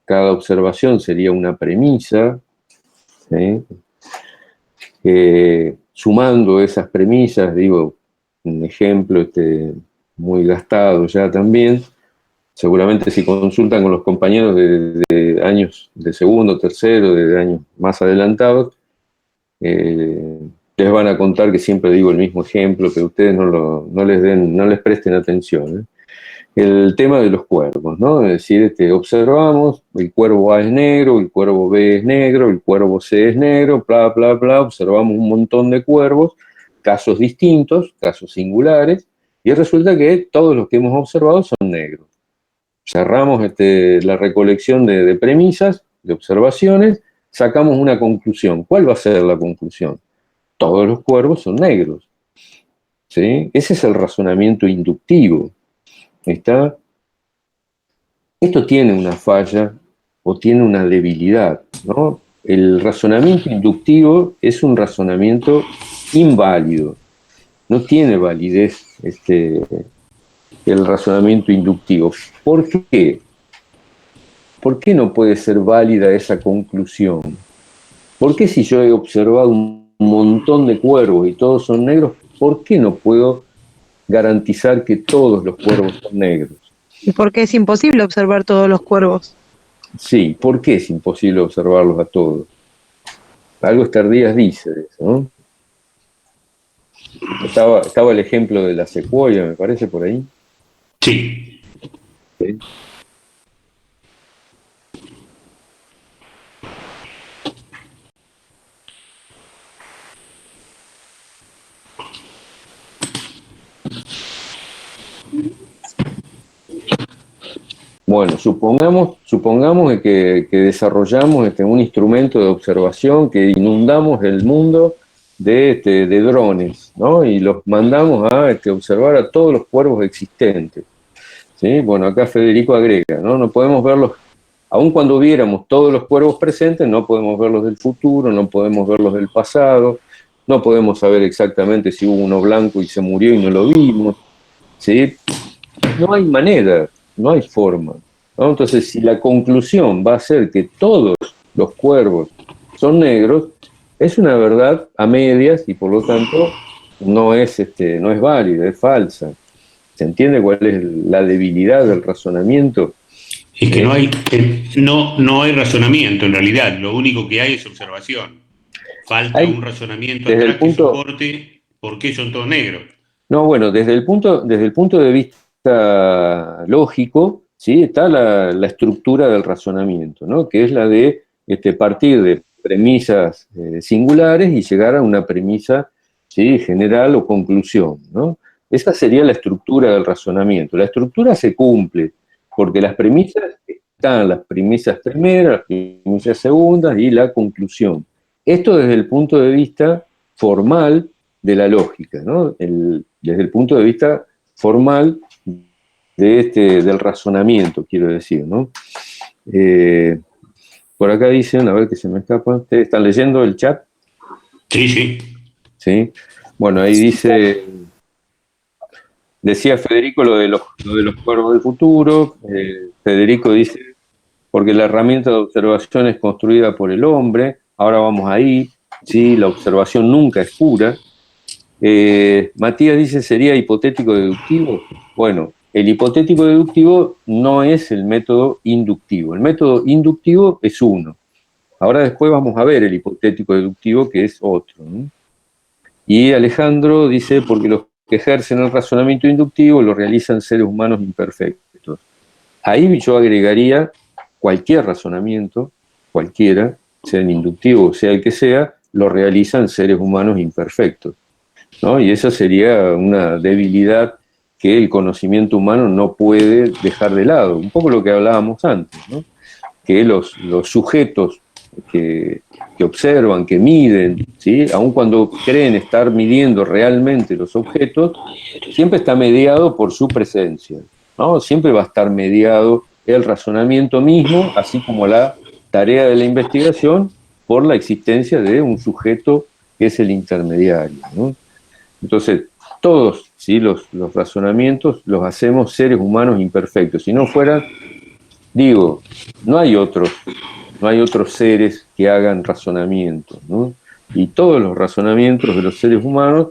Cada observación sería una premisa, ¿sí? Sumando esas premisas, digo, un ejemplo muy gastado ya también, seguramente si consultan con los compañeros de años de segundo, tercero, de años más adelantados, les van a contar que siempre digo el mismo ejemplo, que ustedes no les presten atención, ¿eh? El tema de los cuervos, ¿no? Es decir, observamos, el cuervo A es negro, el cuervo B es negro, el cuervo C es negro, bla, bla, bla, observamos un montón de cuervos, casos distintos, casos singulares, y resulta que todos los que hemos observado son negros. Cerramos la recolección de premisas, de observaciones, sacamos una conclusión. ¿Cuál va a ser la conclusión? Todos los cuervos son negros, ¿sí? Ese es el razonamiento inductivo. ¿Está? Esto tiene una falla o tiene una debilidad, ¿no? El razonamiento inductivo es un razonamiento inválido, no tiene validez el razonamiento inductivo. ¿Por qué? ¿Por qué no puede ser válida esa conclusión? ¿Por qué si yo he observado un montón de cuervos y todos son negros, por qué no puedo garantizar que todos los cuervos son negros? ¿Y por qué es imposible observar todos los cuervos? Sí, ¿por qué es imposible observarlos a todos? Algo Stardías dice de eso, ¿no? Estaba el ejemplo de la secuoya, me parece, por ahí. Sí. ¿Sí? Bueno, supongamos que desarrollamos un instrumento de observación, que inundamos el mundo de drones, ¿no? Y los mandamos a observar a todos los cuervos existentes, ¿sí? Bueno, acá Federico agrega, ¿no? No podemos verlos, aun cuando viéramos todos los cuervos presentes, no podemos verlos del futuro, no podemos verlos del pasado, no podemos saber exactamente si hubo uno blanco y se murió y no lo vimos, ¿sí? No hay manera, no hay forma, ¿no? Entonces, si la conclusión va a ser que todos los cuervos son negros, es una verdad a medias y por lo tanto no es válida, es falsa. ¿Se entiende cuál es la debilidad del razonamiento? Es que no hay razonamiento en realidad, lo único que hay es observación. Falta un razonamiento atrás que soporte por qué son todos negros. No, bueno, desde el punto de vista lógico, ¿sí?, está la estructura del razonamiento, ¿no?, que es la de partir de premisas singulares y llegar a una premisa, ¿sí?, general o conclusión, ¿no? Esa sería la estructura del razonamiento. La estructura se cumple porque las premisas están, las premisas primeras, las premisas segundas y la conclusión. Esto desde el punto de vista formal de la lógica, ¿no? Desde el punto de vista formal del razonamiento, quiero decir, ¿no? Por acá dicen, a ver que se me escapa, ¿ustedes están leyendo el chat? Sí, sí. Sí. Bueno, ahí dice, decía Federico lo de los cuervos del futuro. Federico dice, porque la herramienta de observación es construida por el hombre. Ahora vamos ahí, ¿sí? La observación nunca es pura. Matías dice, ¿sería hipotético deductivo? Bueno, el hipotético deductivo no es el método inductivo. El método inductivo es uno. Ahora después vamos a ver el hipotético deductivo, que es otro, ¿no? Y Alejandro dice, porque los que ejercen el razonamiento inductivo lo realizan seres humanos imperfectos. Ahí yo agregaría cualquier razonamiento, cualquiera, sea el inductivo o sea el que sea, lo realizan seres humanos imperfectos, ¿no? Y esa sería una debilidad que el conocimiento humano no puede dejar de lado. Un poco lo que hablábamos antes, ¿no? Que los sujetos que observan, que miden, ¿sí? Aun cuando creen estar midiendo realmente los objetos, siempre está mediado por su presencia, ¿no? Siempre va a estar mediado el razonamiento mismo, así como la tarea de la investigación, por la existencia de un sujeto que es el intermediario, ¿no? Entonces, todos, ¿sí? los razonamientos los hacemos seres humanos imperfectos. Si no fuera, digo, no hay otros seres que hagan razonamientos, ¿no? Y todos los razonamientos de los seres humanos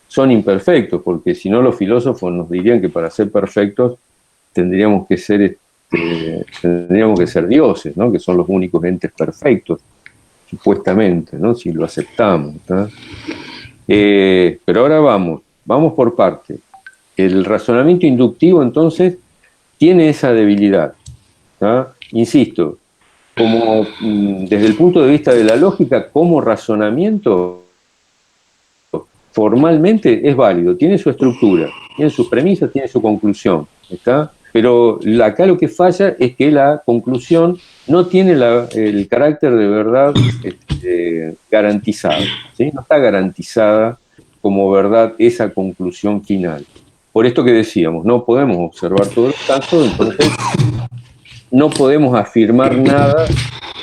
son imperfectos, porque si no los filósofos nos dirían que para ser perfectos tendríamos que ser dioses, ¿no? Que son los únicos entes perfectos, supuestamente, ¿no? Si lo aceptamos, ¿no? Pero ahora vamos por parte. El razonamiento inductivo, entonces, tiene esa debilidad, ¿no? Insisto, como desde el punto de vista de la lógica, como razonamiento, formalmente es válido, tiene su estructura, tiene sus premisas, tiene su conclusión, ¿está? Pero acá lo que falla es que la conclusión no tiene el carácter de verdad garantizado, ¿sí? No está garantizada como verdad esa conclusión final. Por esto que decíamos, no podemos observar todos los casos, entonces no podemos afirmar nada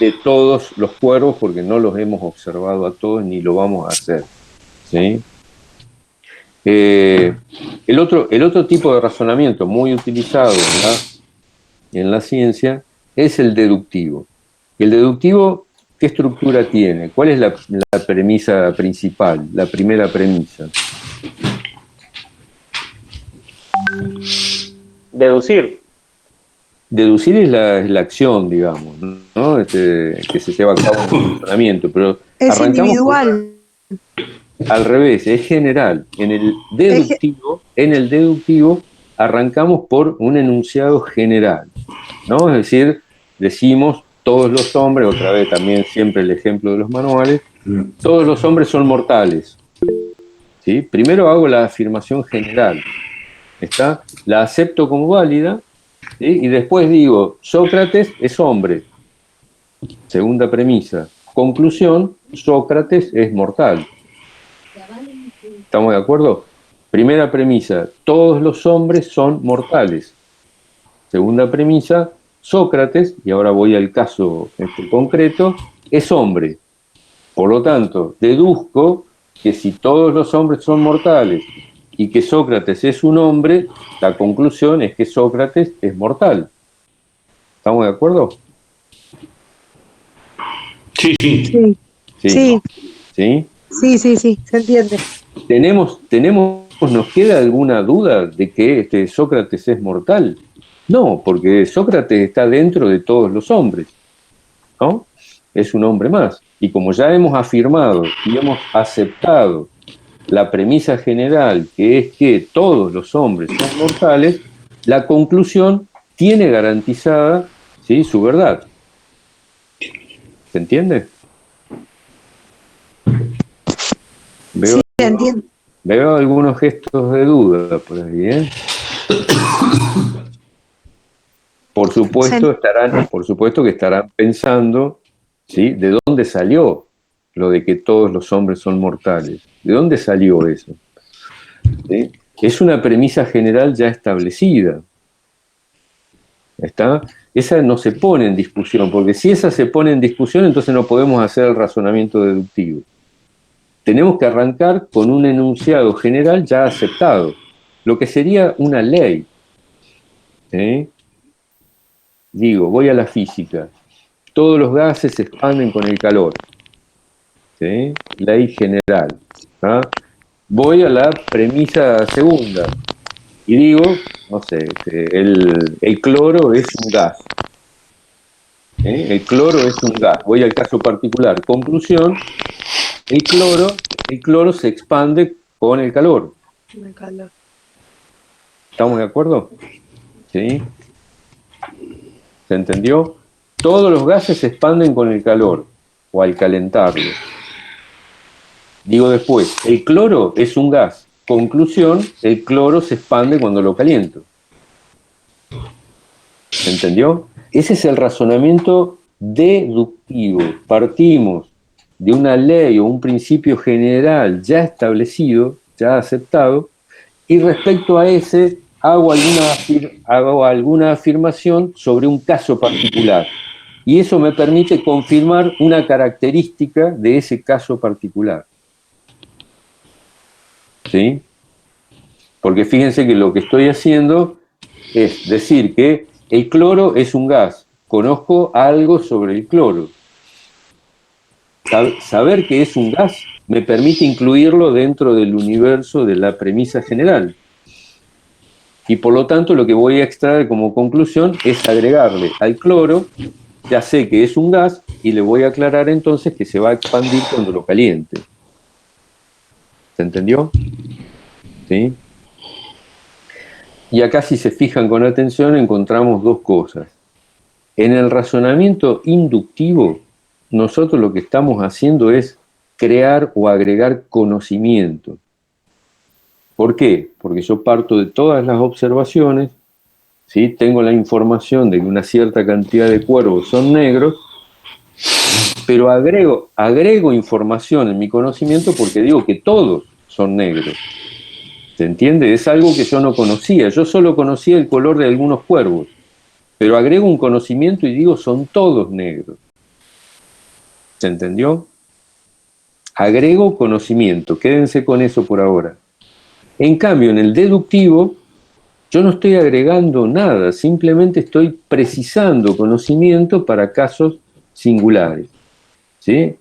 de todos los cuervos porque no los hemos observado a todos ni lo vamos a hacer, ¿sí? El otro tipo de razonamiento muy utilizado en la ciencia es el deductivo. El deductivo, ¿qué estructura tiene? ¿Cuál es la premisa principal, la primera premisa? Deducir. Deducir es la acción, digamos, ¿no? Que se lleva a cabo en el razonamiento, pero es individual. Al revés, es general. En el deductivo arrancamos por un enunciado general, ¿no? Es decir, decimos todos los hombres, otra vez también siempre el ejemplo de los manuales, todos los hombres son mortales, ¿sí? Primero hago la afirmación general, ¿está? La acepto como válida, ¿sí? Y después digo, Sócrates es hombre. Segunda premisa. Conclusión, Sócrates es mortal. ¿Estamos de acuerdo? Primera premisa, todos los hombres son mortales. Segunda premisa, Sócrates, y ahora voy al caso concreto, es hombre. Por lo tanto, deduzco que si todos los hombres son mortales y que Sócrates es un hombre, la conclusión es que Sócrates es mortal. ¿Estamos de acuerdo? Sí. Sí. ¿Sí? Sí, se entiende. ¿Nos queda alguna duda de que Sócrates es mortal? No, porque Sócrates está dentro de todos los hombres, ¿no? Es un hombre más. Y como ya hemos afirmado y hemos aceptado la premisa general, que es que todos los hombres son mortales, la conclusión tiene garantizada, ¿sí?, su verdad. ¿Se entiende? Sí, entiendo. Veo algunos gestos de duda por ahí, ¿eh? Por supuesto que estarán pensando, ¿sí?, ¿de dónde salió lo de que todos los hombres son mortales? ¿De dónde salió eso? ¿Sí? Es una premisa general ya establecida. ¿Está? Esa no se pone en discusión, porque si esa se pone en discusión, entonces no podemos hacer el razonamiento deductivo. Tenemos que arrancar con un enunciado general ya aceptado, lo que sería una ley. ¿Sí? Digo, voy a la física. Todos los gases se expanden con el calor. ¿Sí? Ley general. ¿Ah? Voy a la premisa segunda y digo, no sé, el cloro es un gas. El cloro es un gas. Voy al caso particular. Conclusión, el cloro se expande con el calor. El calor. ¿Estamos de acuerdo? ¿Sí? ¿Se entendió? Todos los gases se expanden con el calor o al calentarlo. Digo después, el cloro es un gas. Conclusión, el cloro se expande cuando lo caliento. ¿Se entendió? Ese es el razonamiento deductivo. Partimos de una ley o un principio general ya establecido, ya aceptado, y respecto a ese hago alguna afirmación sobre un caso particular. Y eso me permite confirmar una característica de ese caso particular. ¿Sí? Porque fíjense que lo que estoy haciendo es decir que el cloro es un gas. Conozco algo sobre el cloro. Saber que es un gas me permite incluirlo dentro del universo de la premisa general. Y por lo tanto lo que voy a extraer como conclusión es agregarle al cloro, ya sé que es un gas, y le voy a aclarar entonces que se va a expandir cuando lo caliente. ¿Se entendió? ¿Sí? Y acá, si se fijan con atención, encontramos dos cosas. En el razonamiento inductivo, nosotros lo que estamos haciendo es crear o agregar conocimiento. ¿Por qué? Porque yo parto de todas las observaciones, ¿sí? Tengo la información de que una cierta cantidad de cuervos son negros, pero agrego información en mi conocimiento porque digo que todos son negros. ¿Se entiende? Es algo que yo no conocía. Yo solo conocía el color de algunos cuervos, pero agrego un conocimiento y digo son todos negros. ¿Se entendió? Agrego conocimiento. Quédense con eso por ahora. En cambio, en el deductivo, yo no estoy agregando nada, simplemente estoy precisando conocimiento para casos singulares. ¿Sí?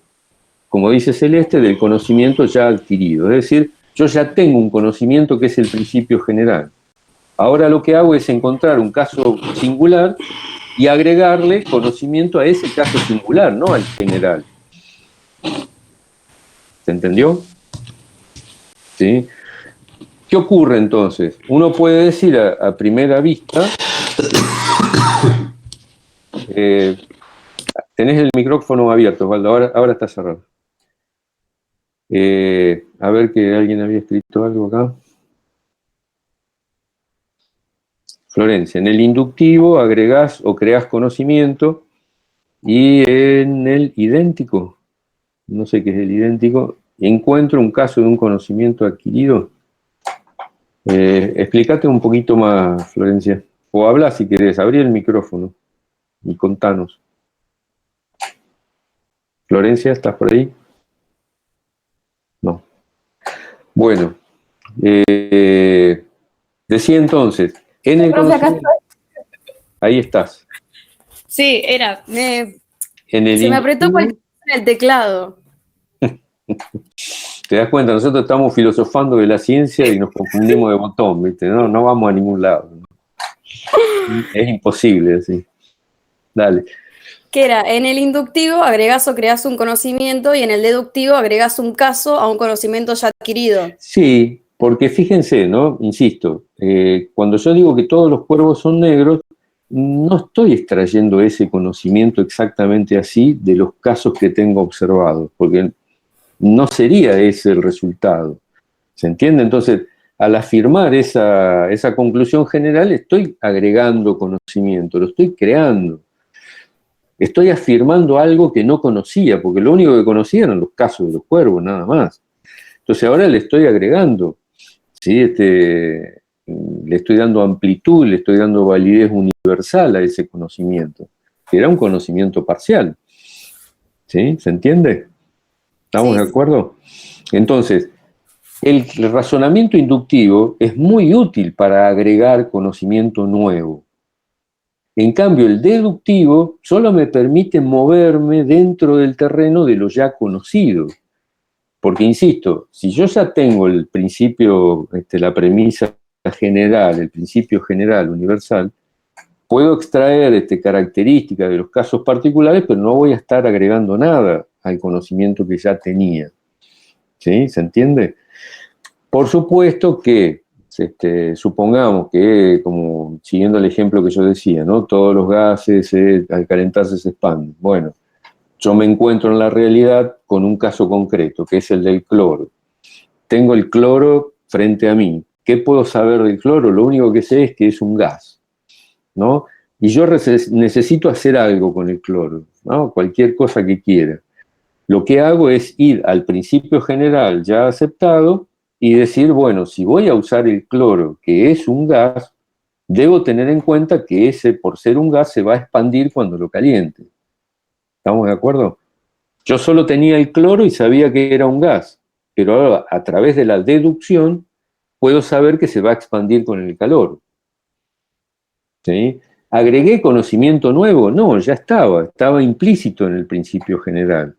Como dice Celeste, del conocimiento ya adquirido. Es decir, yo ya tengo un conocimiento que es el principio general. Ahora lo que hago es encontrar un caso singular y agregarle conocimiento a ese caso singular, no al general. ¿Se entendió? ¿Sí? ¿Qué ocurre entonces? Uno puede decir a primera vista, tenés el micrófono abierto, Osvaldo, ahora está cerrado. A ver, que alguien había escrito algo acá. Florencia, en el inductivo agregás o creás conocimiento, y en el idéntico, no sé qué es el idéntico, encuentro un caso de un conocimiento adquirido. Explícate un poquito más, Florencia, o habla si querés, abrí el micrófono y contanos. Florencia, ¿estás por ahí? No. Bueno, decía entonces, en el conocimiento... Ahí estás. Sí, era. Se me apretó cualquier cosa en el teclado. Te das cuenta, nosotros estamos filosofando de la ciencia y nos confundimos de botón, ¿viste? No vamos a ningún lado. Es imposible, así. Dale. Que era, en el inductivo agregás o creás un conocimiento y en el deductivo agregás un caso a un conocimiento ya adquirido. Sí, porque fíjense, ¿no? Insisto, cuando yo digo que todos los cuervos son negros, no estoy extrayendo ese conocimiento exactamente así de los casos que tengo observados, porque no sería ese el resultado. ¿Se entiende? Entonces, al afirmar esa conclusión general, estoy agregando conocimiento, lo estoy creando. Estoy afirmando algo que no conocía, porque lo único que conocía eran los casos de los cuervos, nada más. Entonces ahora le estoy agregando, ¿sí? Le estoy dando amplitud, le estoy dando validez universal a ese conocimiento, que era un conocimiento parcial. ¿Sí? ¿Se entiende? ¿Estamos de acuerdo? Entonces, el razonamiento inductivo es muy útil para agregar conocimiento nuevo. En cambio, el deductivo solo me permite moverme dentro del terreno de lo ya conocido. Porque, insisto, si yo ya tengo el principio, la premisa general, el principio general universal, puedo extraer características de los casos particulares, pero no voy a estar agregando nada al conocimiento que ya tenía. ¿Sí? ¿Se entiende? Por supuesto que, supongamos que, como siguiendo el ejemplo que yo decía, ¿no? Todos los gases al calentarse se expanden. Bueno, yo me encuentro en la realidad con un caso concreto, que es el del cloro. Tengo el cloro frente a mí. ¿Qué puedo saber del cloro? Lo único que sé es que es un gas, ¿no? Y yo necesito hacer algo con el cloro, ¿no? Cualquier cosa que quiera. Lo que hago es ir al principio general ya aceptado y decir, bueno, si voy a usar el cloro, que es un gas, debo tener en cuenta que ese, por ser un gas, se va a expandir cuando lo caliente. ¿Estamos de acuerdo? Yo solo tenía el cloro y sabía que era un gas, pero ahora, a través de la deducción puedo saber que se va a expandir con el calor. ¿Sí? ¿Agregué conocimiento nuevo? No, ya estaba implícito en el principio general.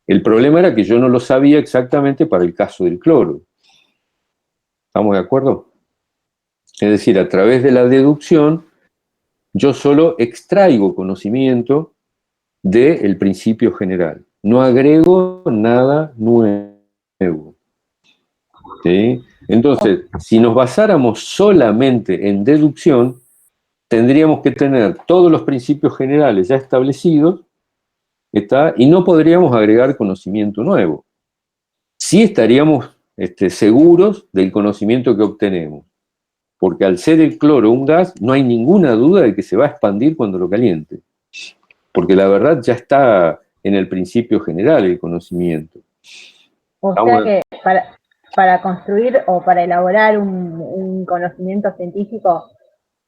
El problema era que yo no lo sabía exactamente para el caso del cloro. ¿Estamos de acuerdo? Es decir, a través de la deducción, yo solo extraigo conocimiento del principio general. No agrego nada nuevo. ¿Sí? Entonces, si nos basáramos solamente en deducción, tendríamos que tener todos los principios generales ya establecidos, y no podríamos agregar conocimiento nuevo. Sí estaríamos seguros del conocimiento que obtenemos, porque al ser el cloro un gas, no hay ninguna duda de que se va a expandir cuando lo caliente, porque la verdad ya está en el principio general el conocimiento. O sea que para construir o para elaborar un conocimiento científico,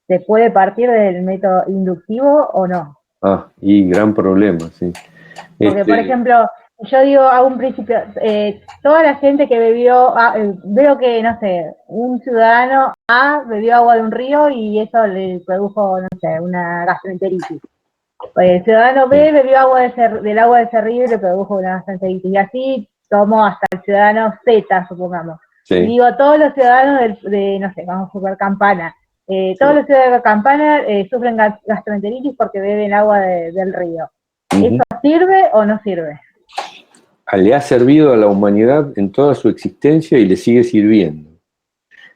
¿se puede partir del método inductivo o no? Y gran problema, sí. Porque, por ejemplo, yo digo, hago un principio, toda la gente que bebió, veo que, no sé, un ciudadano A bebió agua de un río y eso le produjo, no sé, una gastroenteritis. El ciudadano B bebió agua del agua de ese río y le produjo una gastroenteritis. Y así tomó hasta el ciudadano Z, supongamos. Sí. Y digo, todos los ciudadanos de no sé, vamos a jugar Campana, todos los ciudadanos de Campana sufren gastroenteritis porque beben agua del río. ¿Eso sirve o no sirve? Le ha servido a la humanidad en toda su existencia y le sigue sirviendo.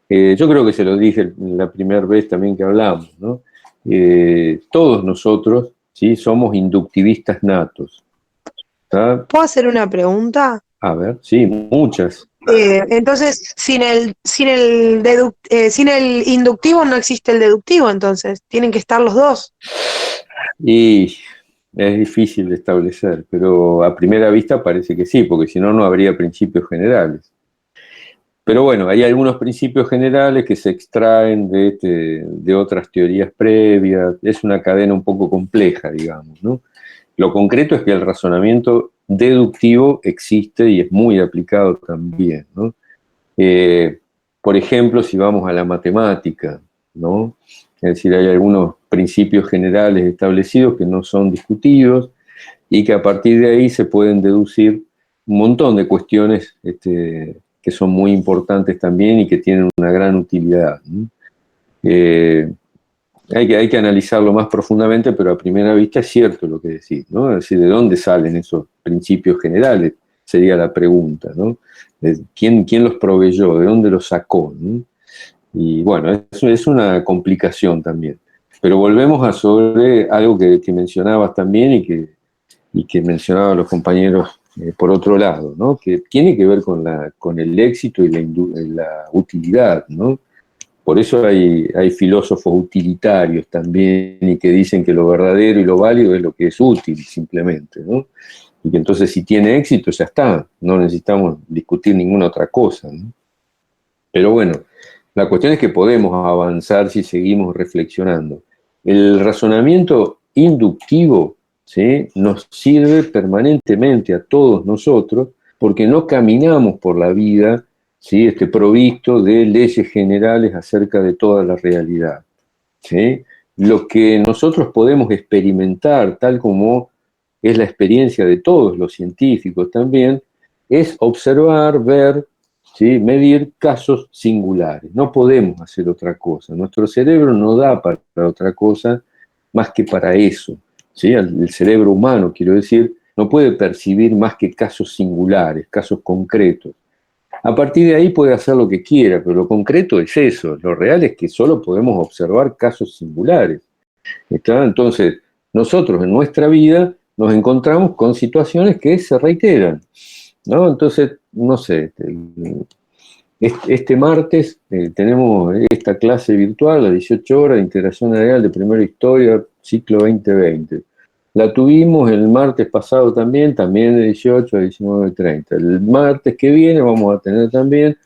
Yo creo que se lo dije la primera vez también que hablamos, ¿no? Todos nosotros, ¿sí?, somos inductivistas natos. ¿Tá? ¿Puedo hacer una pregunta? A ver, sí, muchas. Entonces, sin el inductivo no existe el deductivo, entonces tienen que estar los dos. Y es difícil de establecer, pero a primera vista parece que sí, porque si no, no habría principios generales. Pero bueno, hay algunos principios generales que se extraen de otras teorías previas. Es una cadena un poco compleja, digamos, ¿no? Lo concreto es que el razonamiento deductivo existe y es muy aplicado también, ¿no? Por ejemplo, si vamos a la matemática, ¿no? Es decir, hay algunos principios generales establecidos que no son discutidos y que a partir de ahí se pueden deducir un montón de cuestiones que son muy importantes también y que tienen una gran utilidad, ¿no? Hay que analizarlo más profundamente, pero a primera vista es cierto lo que decís, ¿no? Es decir, ¿de dónde salen esos principios generales? Sería la pregunta, ¿no? ¿Quién los proveyó? ¿De dónde los sacó? ¿No? Y bueno, eso es una complicación también. Pero volvemos sobre algo que mencionabas también y que mencionaban los compañeros por otro lado, ¿no? Que tiene que ver con el éxito y la utilidad, ¿no? Por eso hay filósofos utilitarios también y que dicen que lo verdadero y lo válido es lo que es útil simplemente, ¿no? Y que entonces si tiene éxito ya está, no necesitamos discutir ninguna otra cosa, ¿no? Pero bueno, la cuestión es que podemos avanzar si seguimos reflexionando. El razonamiento inductivo, ¿sí?, nos sirve permanentemente a todos nosotros porque no caminamos por la vida, ¿sí?, provisto de leyes generales acerca de toda la realidad, ¿sí? Lo que nosotros podemos experimentar, tal como es la experiencia de todos los científicos también, es observar, ver, ¿sí?, medir casos singulares. No podemos hacer otra cosa. Nuestro cerebro no da para otra cosa más que para eso, ¿sí? El cerebro humano, quiero decir, no puede percibir más que casos singulares, casos concretos. A partir de ahí puede hacer lo que quiera, pero lo concreto es eso. Lo real es que solo podemos observar casos singulares. ¿Está? Entonces, nosotros en nuestra vida nos encontramos con situaciones que se reiteran, ¿no? Entonces, no sé, este martes tenemos esta clase virtual a 18 horas de integración areal de primera historia, ciclo 2020. La tuvimos el martes pasado también de 18 a 19:30. El martes que viene vamos a tener también,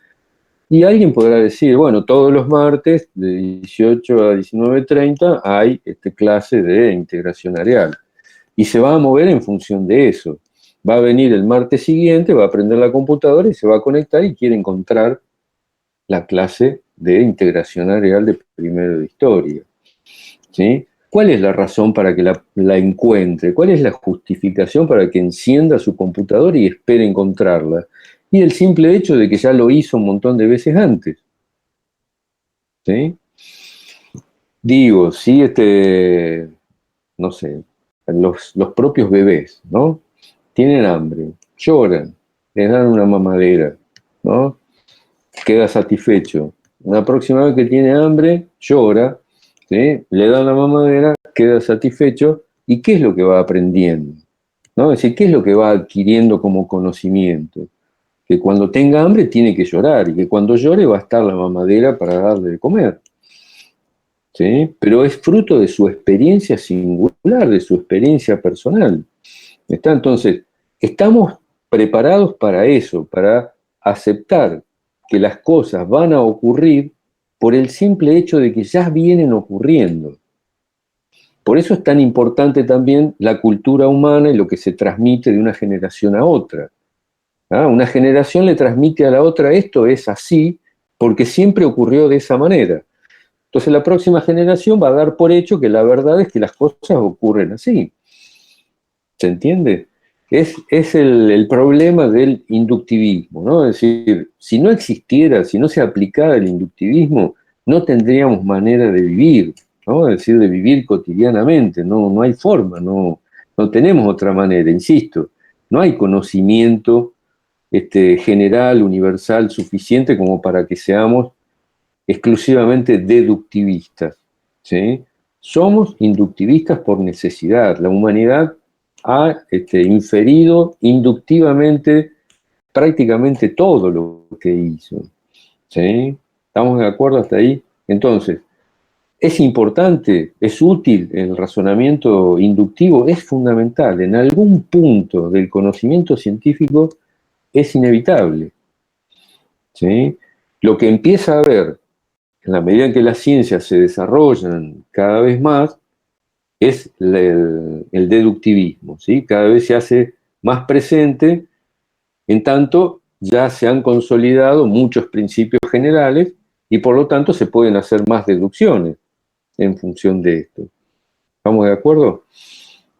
y alguien podrá decir, bueno, todos los martes de 18 a 19:30 hay clase de integración areal. Y se va a mover en función de eso. Va a venir el martes siguiente, va a prender la computadora y se va a conectar y quiere encontrar la clase de integración areal de primero de historia. ¿Sí? ¿Cuál es la razón para que la encuentre? ¿Cuál es la justificación para que encienda su computadora y espere encontrarla? Y el simple hecho de que ya lo hizo un montón de veces antes. ¿Sí? Digo, sí, no sé, los propios bebés, ¿no? Tienen hambre, lloran, les dan una mamadera, ¿no? Queda satisfecho. La próxima vez que tiene hambre, llora, ¿sí? Le dan la mamadera, queda satisfecho. ¿Y qué es lo que va aprendiendo? ¿No? Es decir, ¿qué es lo que va adquiriendo como conocimiento? Que cuando tenga hambre tiene que llorar y que cuando llore va a estar la mamadera para darle de comer. ¿Sí? Pero es fruto de su experiencia singular, de su experiencia personal. ¿Está? Entonces, estamos preparados para eso, para aceptar que las cosas van a ocurrir por el simple hecho de que ya vienen ocurriendo. Por eso es tan importante también la cultura humana y lo que se transmite de una generación a otra. ¿Ah? Una generación le transmite a la otra, esto es así, porque siempre ocurrió de esa manera. Entonces la próxima generación va a dar por hecho que la verdad es que las cosas ocurren así. ¿Se entiende? Es el problema del inductivismo, ¿no? Es decir, si no existiera, si no se aplicara el inductivismo, no tendríamos manera de vivir, ¿no? Es decir, de vivir cotidianamente, no hay forma, no tenemos otra manera, insisto, no hay conocimiento general, universal, suficiente como para que seamos exclusivamente deductivistas, ¿sí? Somos inductivistas por necesidad. La humanidad ha inferido inductivamente prácticamente todo lo que hizo, ¿sí? ¿Estamos de acuerdo hasta ahí? Entonces, es importante, es útil el razonamiento inductivo, es fundamental. En algún punto del conocimiento científico es inevitable, ¿sí? Lo que empieza a haber en la medida en que las ciencias se desarrollan cada vez más, es el deductivismo, ¿sí? Cada vez se hace más presente, en tanto ya se han consolidado muchos principios generales y por lo tanto se pueden hacer más deducciones en función de esto. ¿Estamos de acuerdo?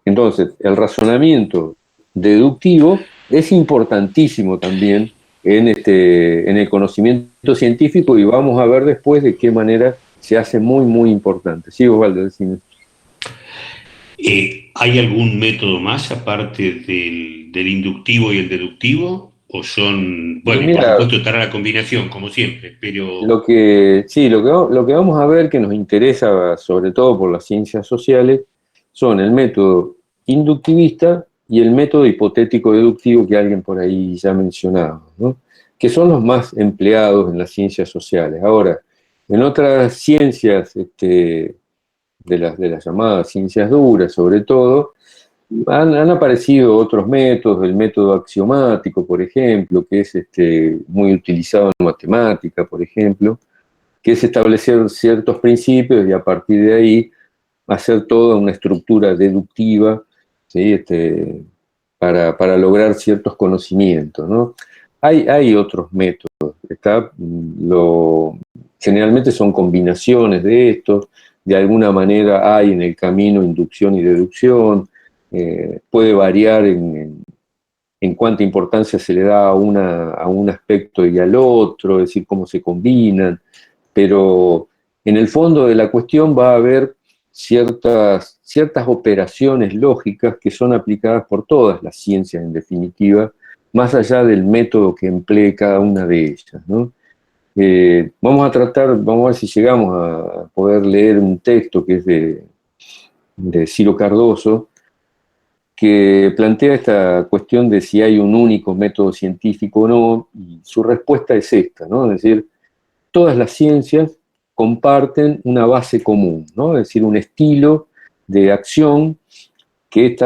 Entonces, el razonamiento deductivo es importantísimo también en el conocimiento científico y vamos a ver después de qué manera se hace muy, muy importante. Sí, Osvaldo, decime. ¿Hay algún método más aparte del inductivo y el deductivo? ¿O son, bueno, y por Mira, supuesto estará la combinación, como siempre, pero lo que vamos a ver que nos interesa, sobre todo por las ciencias sociales, son el método inductivista y el método hipotético deductivo que alguien por ahí ya mencionaba, ¿no? Que son los más empleados en las ciencias sociales. Ahora, en otras ciencias, de las llamadas ciencias duras, sobre todo, han aparecido otros métodos, el método axiomático, por ejemplo, que es muy utilizado en matemática, por ejemplo, que es establecer ciertos principios y a partir de ahí hacer toda una estructura deductiva, ¿sí? Para lograr ciertos conocimientos, ¿no? Hay otros métodos, generalmente son combinaciones de estos, de alguna manera hay en el camino inducción y deducción, puede variar en cuánta importancia se le da a un aspecto y al otro, es decir, cómo se combinan, pero en el fondo de la cuestión va a haber ciertas operaciones lógicas que son aplicadas por todas las ciencias en definitiva, más allá del método que emplee cada una de ellas, ¿no? Vamos a ver si llegamos a poder leer un texto que es de Ciro Cardoso, que plantea esta cuestión de si hay un único método científico o no, y su respuesta es esta, ¿no? Es decir, todas las ciencias comparten una base común, ¿no? Es decir, un estilo de acción que es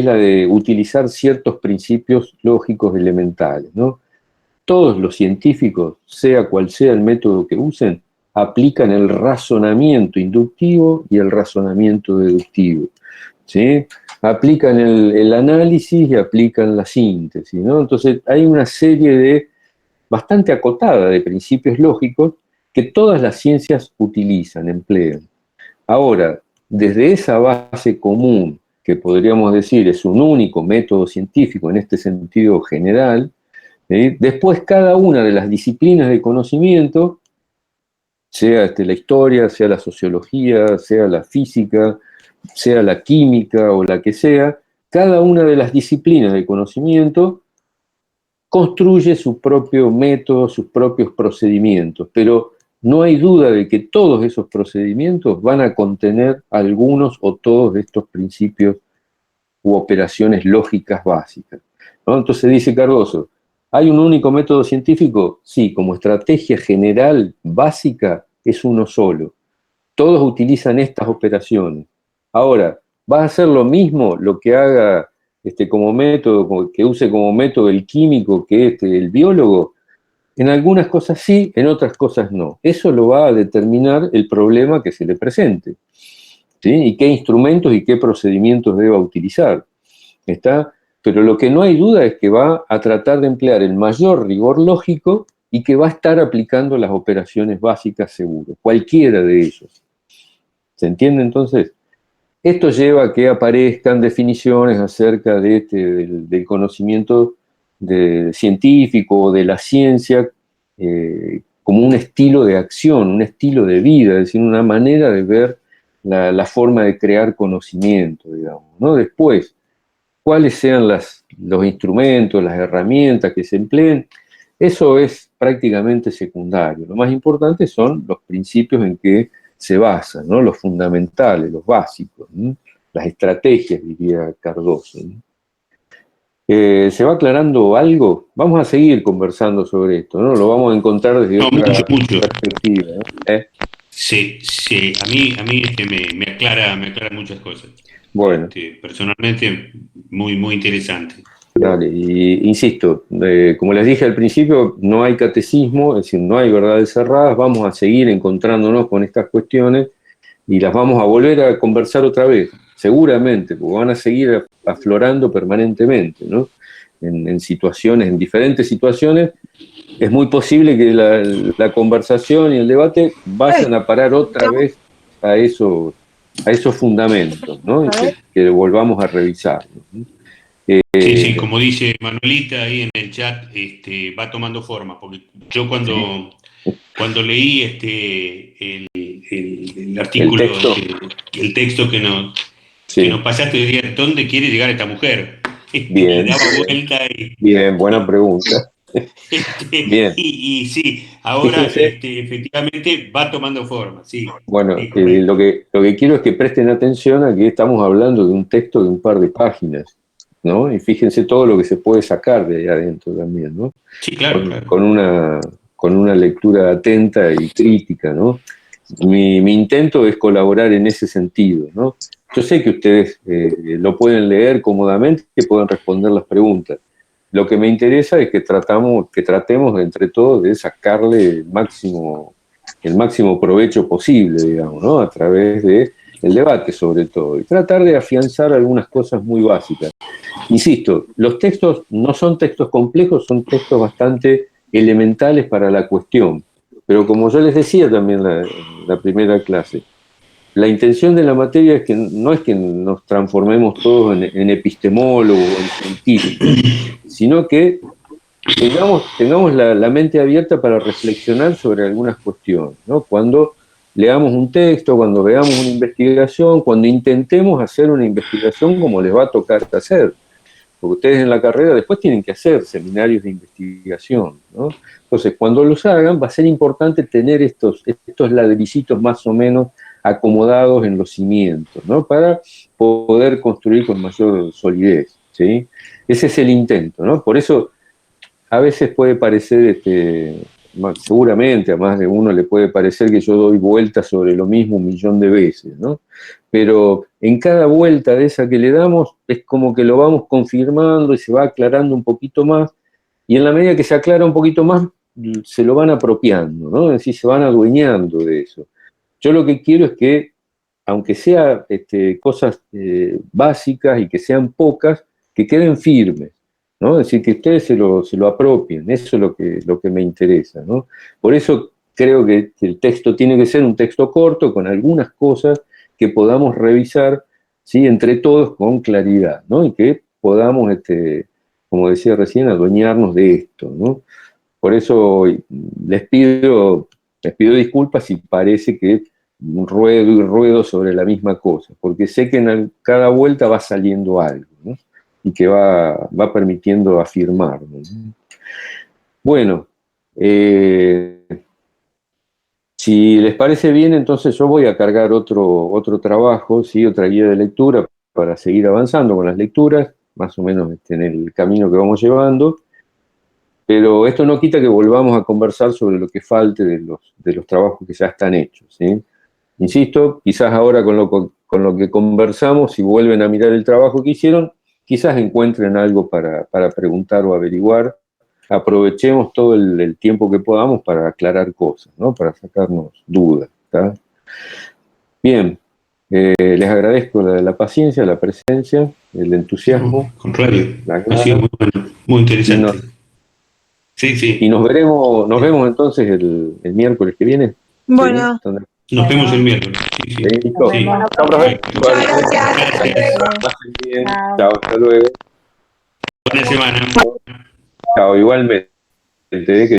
la de utilizar ciertos principios lógicos elementales, ¿no? Todos los científicos, sea cual sea el método que usen, aplican el razonamiento inductivo y el razonamiento deductivo, ¿sí? Aplican el análisis y aplican la síntesis, ¿no? Entonces hay una serie bastante acotada de principios lógicos que todas las ciencias utilizan, emplean. Ahora, desde esa base común, que podríamos decir es un único método científico en este sentido general, después cada una de las disciplinas de conocimiento, sea la historia, sea la sociología, sea la física, sea la química o la que sea, cada una de las disciplinas de conocimiento construye su propio método, sus propios procedimientos, pero no hay duda de que todos esos procedimientos van a contener algunos o todos de estos principios u operaciones lógicas básicas, ¿no? Entonces dice Cardoso, ¿hay un único método científico? Sí, como estrategia general básica es uno solo. Todos utilizan estas operaciones. Ahora, ¿va a hacer lo mismo lo que haga como método, que use como método el químico que el biólogo? En algunas cosas sí, en otras cosas no. Eso lo va a determinar el problema que se le presente, ¿sí? Y qué instrumentos y qué procedimientos deba utilizar. ¿Está? Pero lo que no hay duda es que va a tratar de emplear el mayor rigor lógico y que va a estar aplicando las operaciones básicas seguro, cualquiera de ellos. ¿Se entiende entonces? Esto lleva a que aparezcan definiciones acerca del conocimiento científico o de la ciencia como un estilo de acción, un estilo de vida, es decir, una manera de ver la forma de crear conocimiento, digamos, ¿no? Después, cuáles sean los instrumentos, las herramientas que se empleen, eso es prácticamente secundario. Lo más importante son los principios en que se basan, ¿no? Los fundamentales, los básicos, ¿no? Las estrategias, diría Cardoso, ¿no? ¿Se va aclarando algo? Vamos a seguir conversando sobre esto, ¿no? Lo vamos a encontrar desde otra perspectiva, ¿no? Sí, a mí me aclara muchas cosas. Bueno. Personalmente, muy, muy interesante. Dale, y insisto, como les dije al principio, no hay catecismo, es decir, no hay verdades cerradas, vamos a seguir encontrándonos con estas cuestiones y las vamos a volver a conversar otra vez, seguramente, porque van a seguir aflorando permanentemente, ¿no? En situaciones, en diferentes situaciones, es muy posible que la conversación y el debate vayan a parar otra vez a esos fundamentos, ¿no? Y que volvamos a revisar, ¿no? Sí, como dice Manuelita ahí en el chat, va tomando forma, porque yo cuando leí el artículo, el texto que nos pasaste, decía, ¿dónde quiere llegar esta mujer? Bien. Le daba vuelta Bien, buena pregunta. Bien. Y sí, ahora efectivamente va tomando forma, sí. Bueno, sí, lo que quiero es que presten atención a que estamos hablando de un texto de un par de páginas, ¿no? Y fíjense todo lo que se puede sacar de ahí adentro también, ¿no? Sí, claro, con una lectura atenta y crítica, ¿no? Mi intento es colaborar en ese sentido, ¿no? Yo sé que ustedes lo pueden leer cómodamente y que pueden responder las preguntas. Lo que me interesa es que tratemos entre todos de sacarle el máximo provecho posible, digamos, ¿no? A través del debate sobre todo, y tratar de afianzar algunas cosas muy básicas. Insisto, los textos no son textos complejos, son textos bastante elementales para la cuestión, pero como yo les decía también en la primera clase, la intención de la materia es que no es que nos transformemos todos en epistemólogos, en científicos, sino que tengamos la mente abierta para reflexionar sobre algunas cuestiones, ¿no? Cuando leamos un texto, cuando veamos una investigación, cuando intentemos hacer una investigación como les va a tocar hacer. porque ustedes en la carrera después tienen que hacer seminarios de investigación, ¿no? Entonces, cuando los hagan, va a ser importante tener estos ladrillitos más o menos acomodados en los cimientos, ¿no? Para poder construir con mayor solidez, ¿sí? Ese es el intento, ¿no? Por eso a veces puede parecer, seguramente a más de uno le puede parecer que yo doy vueltas sobre lo mismo 1.000.000 de veces, ¿no? Pero en cada vuelta de esa que le damos es como que lo vamos confirmando y se va aclarando un poquito más, y en la medida que se aclara un poquito más, se lo van apropiando, ¿no? Es decir, se van adueñando de eso. Yo lo que quiero es que, aunque sea cosas básicas y que sean pocas, que queden firmes, ¿no? Es decir, que ustedes se lo apropien, eso es lo que me interesa, ¿no? Por eso creo que el texto tiene que ser un texto corto, con algunas cosas que podamos revisar, ¿sí? Entre todos con claridad, ¿no? Y que podamos, como decía recién, adueñarnos de esto, ¿no? Por eso les pido disculpas si parece que ruedo y ruedo sobre la misma cosa, porque sé que en cada vuelta va saliendo algo, ¿no? Y que va permitiendo afirmarlo, ¿no? Bueno, si les parece bien, entonces yo voy a cargar otro trabajo, ¿sí? Otra guía de lectura para seguir avanzando con las lecturas, más o menos en el camino que vamos llevando. Pero esto no quita que volvamos a conversar sobre lo que falte de los trabajos que ya están hechos, ¿sí? Insisto, quizás ahora con lo que conversamos, si vuelven a mirar el trabajo que hicieron, quizás encuentren algo para preguntar o averiguar. Aprovechemos todo el tiempo que podamos para aclarar cosas, ¿no? Para sacarnos dudas, ¿tá? Bien, les agradezco la paciencia, la presencia, el entusiasmo. Al contrario, la ha sido muy bueno, muy interesante. Y nos vemos entonces el miércoles que viene. Bueno. ¿Sí? Nos vemos el miércoles. Sí, sí. Listo. Sí. Chao, profe. Muchas gracias. Pasen bien. Chao, hasta luego. Buena semana. Chao, igualmente. Que